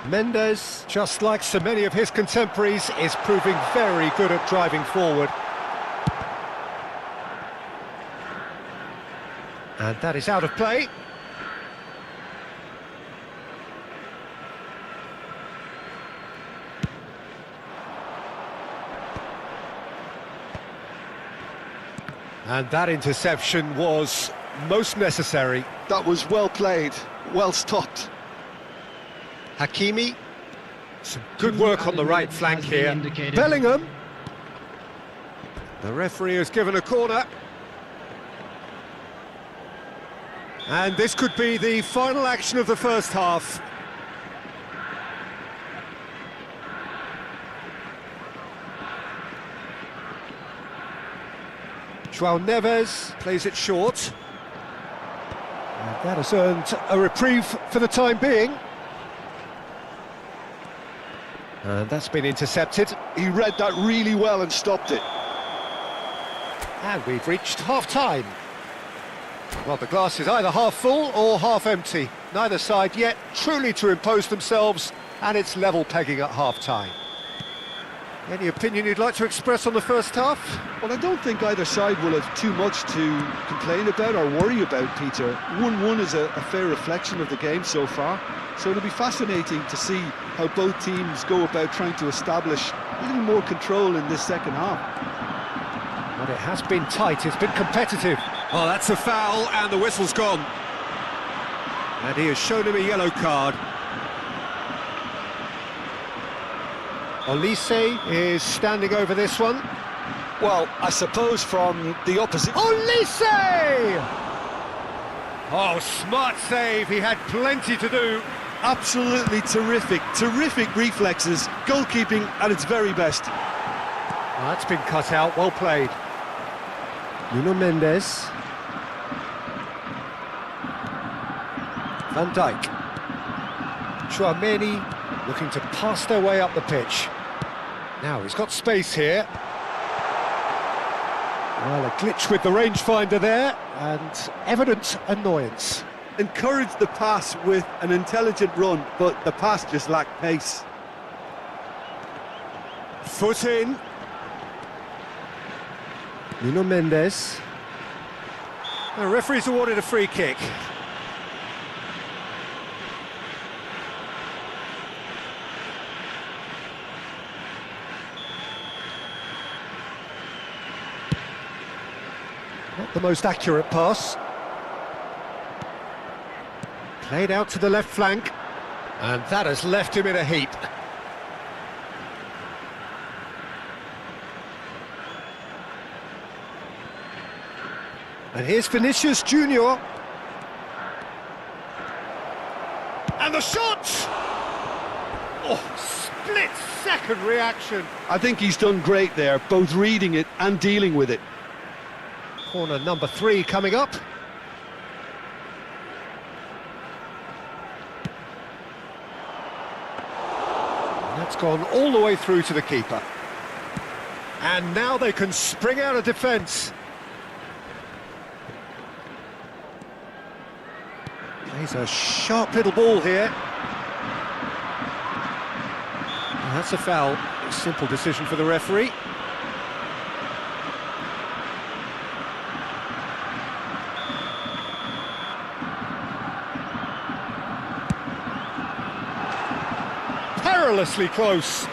Mendes, just like so many of his contemporaries, is proving very good at driving forward. And that is out of play. And that interception was most necessary. That was well played, well stopped. Hakimi, some good work on the right flank here. Bellingham. The referee has given a corner. And this could be the final action of the first half. João Neves plays it short. And that has earned a reprieve for the time being. And that's been intercepted. He read that really well and stopped it. And we've reached half-time. Well, the glass is either half full or half empty. Neither side yet truly to impose themselves, and it's level pegging at half-time. Any opinion you'd like to express on the first half? Well, I don't think either side will have too much to complain about or worry about, Peter. 1-1 is a fair reflection of the game so far, so it'll be fascinating to see how both teams go about trying to establish a little more control in this second half. But it has been tight, it's been competitive. Oh, that's a foul, and the whistle's gone. And he has shown him a yellow card. Olise is standing over this one. Well, I suppose from the opposite... Olise! Oh, smart save, he had plenty to do. Absolutely terrific reflexes, goalkeeping at its very best. Oh, that's been cut out, well played. Nuno Mendes. Van Dijk. Tchouaméni looking to pass their way up the pitch. Now he's got space here. Well, a glitch with the rangefinder there, and evident annoyance. Encouraged the pass with an intelligent run, but the pass just lacked pace. Foot in. Nuno Mendes. The referee's awarded a free kick. Not the most accurate pass. Played out to the left flank. And that has left him in a heap. And here's Vinicius Junior. And the shot! Oh, split-second reaction. I think he's done great there, both reading it and dealing with it. Corner number 3 coming up. And that's gone all the way through to the keeper. And now they can spring out of defence. Plays a sharp little ball here. And that's a foul. A simple decision for the referee. Perilously close.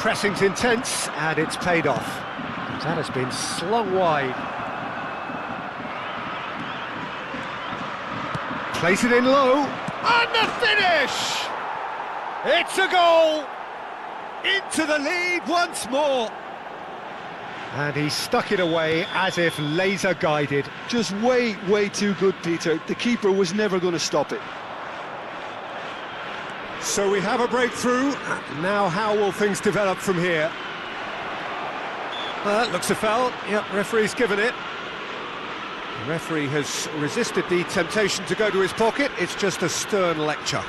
pressing's intense, and it's paid off. That has been slung wide. Plays it in low, and the finish! It's a goal! Into the lead once more. And he stuck it away as if laser guided. Just way too good, Peter. The keeper was never going to stop it. So we have a breakthrough. Now how will things develop from here? Looks a foul. Yep, referee's given it. The referee has resisted the temptation to go to his pocket. It's just a stern lecture.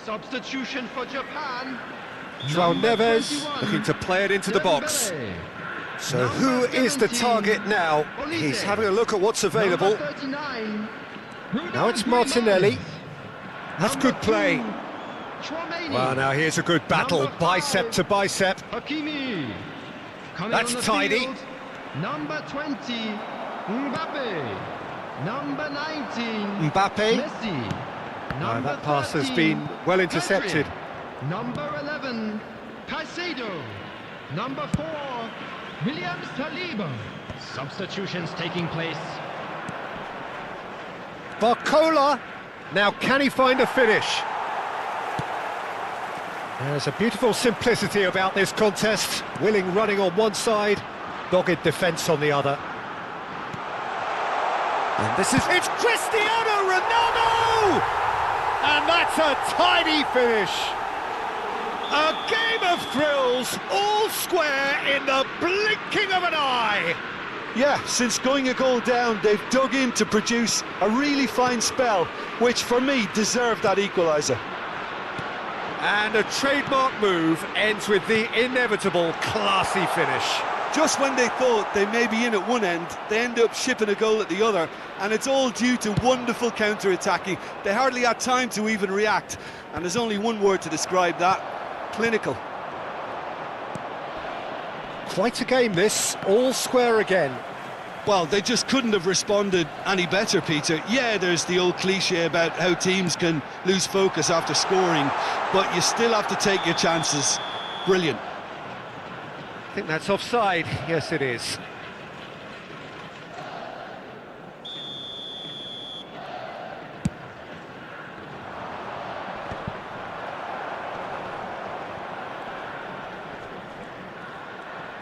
Substitution for Japan. João Neves looking to play it into the box. So who is the target now? He's having a look at what's available. Now it's Martinelli. That's good play. Well, now here's a good battle, bicep to bicep. That's tidy. Number 20, Mbappe. Number 19, Mbappe. Messi. That pass has been well intercepted. Number 11, Caicedo. Number 4, William Saliba. Substitutions taking place. Barcola. Now can he find a finish? There's a beautiful simplicity about this contest. Willing running on one side, dogged defence on the other. And it's Cristiano Ronaldo! And that's a tidy finish. A game of thrills, all square in the blinking of an eye. Yeah, since going a goal down, they've dug in to produce a really fine spell, which for me deserved that equaliser. And a trademark move ends with the inevitable classy finish. Just when they thought they may be in at one end, they end up shipping a goal at the other, and it's all due to wonderful counter-attacking. They hardly had time to even react, and there's only one word to describe that: clinical. Quite a game this, all square again. Well, they just couldn't have responded any better, Peter. Yeah, there's the old cliche about how teams can lose focus after scoring, but you still have to take your chances. Brilliant. I think that's offside. Yes, it is.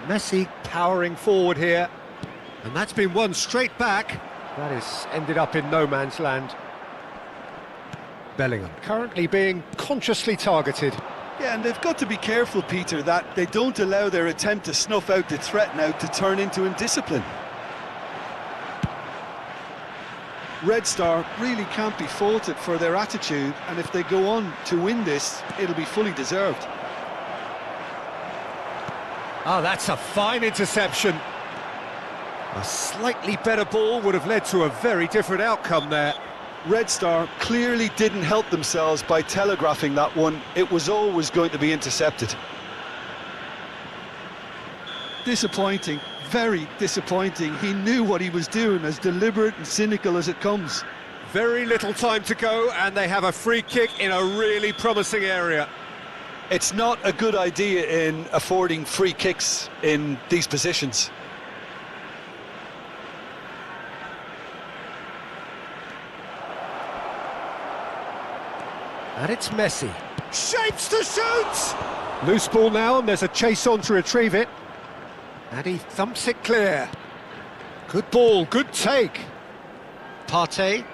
Messi powering forward here. And that's been won straight back. That has ended up in no man's land. Bellingham currently being consciously targeted. Yeah, and they've got to be careful, Peter, that they don't allow their attempt to snuff out the threat now to turn into indiscipline. Red Star really can't be faulted for their attitude, and if they go on to win this, it'll be fully deserved. Oh, that's a fine interception. A slightly better ball would have led to a very different outcome there. Red Star clearly didn't help themselves by telegraphing that one. It was always going to be intercepted. Disappointing, very disappointing. He knew what he was doing, as deliberate and cynical as it comes. Very little time to go, and they have a free kick in a really promising area. It's not a good idea in affording free kicks in these positions. And it's Messi. Shapes to shoot! Loose ball now, and there's a chase on to retrieve it. And he thumps it clear. Good ball, good take. Partey.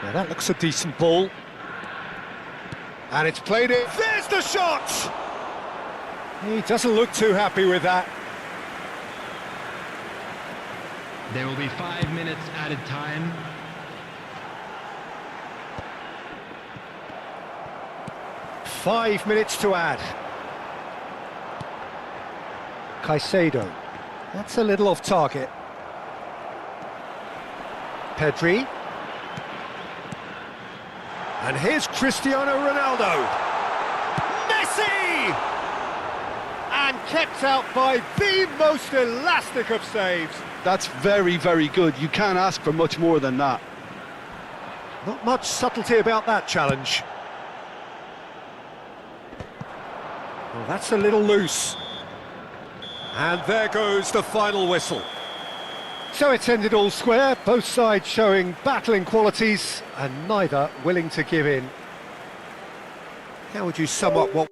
Now that looks a decent ball. And it's played it. There's the shot! He doesn't look too happy with that. There will be 5 minutes added time. Five minutes to add. Caicedo. That's a little off target. Pedri. And here's Cristiano Ronaldo. Messi! And kept out by the most elastic of saves. That's very, very good. You can't ask for much more than that. Not much subtlety about that challenge. Well, that's a little loose. And there goes the final whistle. So it's ended all square, both sides showing battling qualities and neither willing to give in. How would you sum up what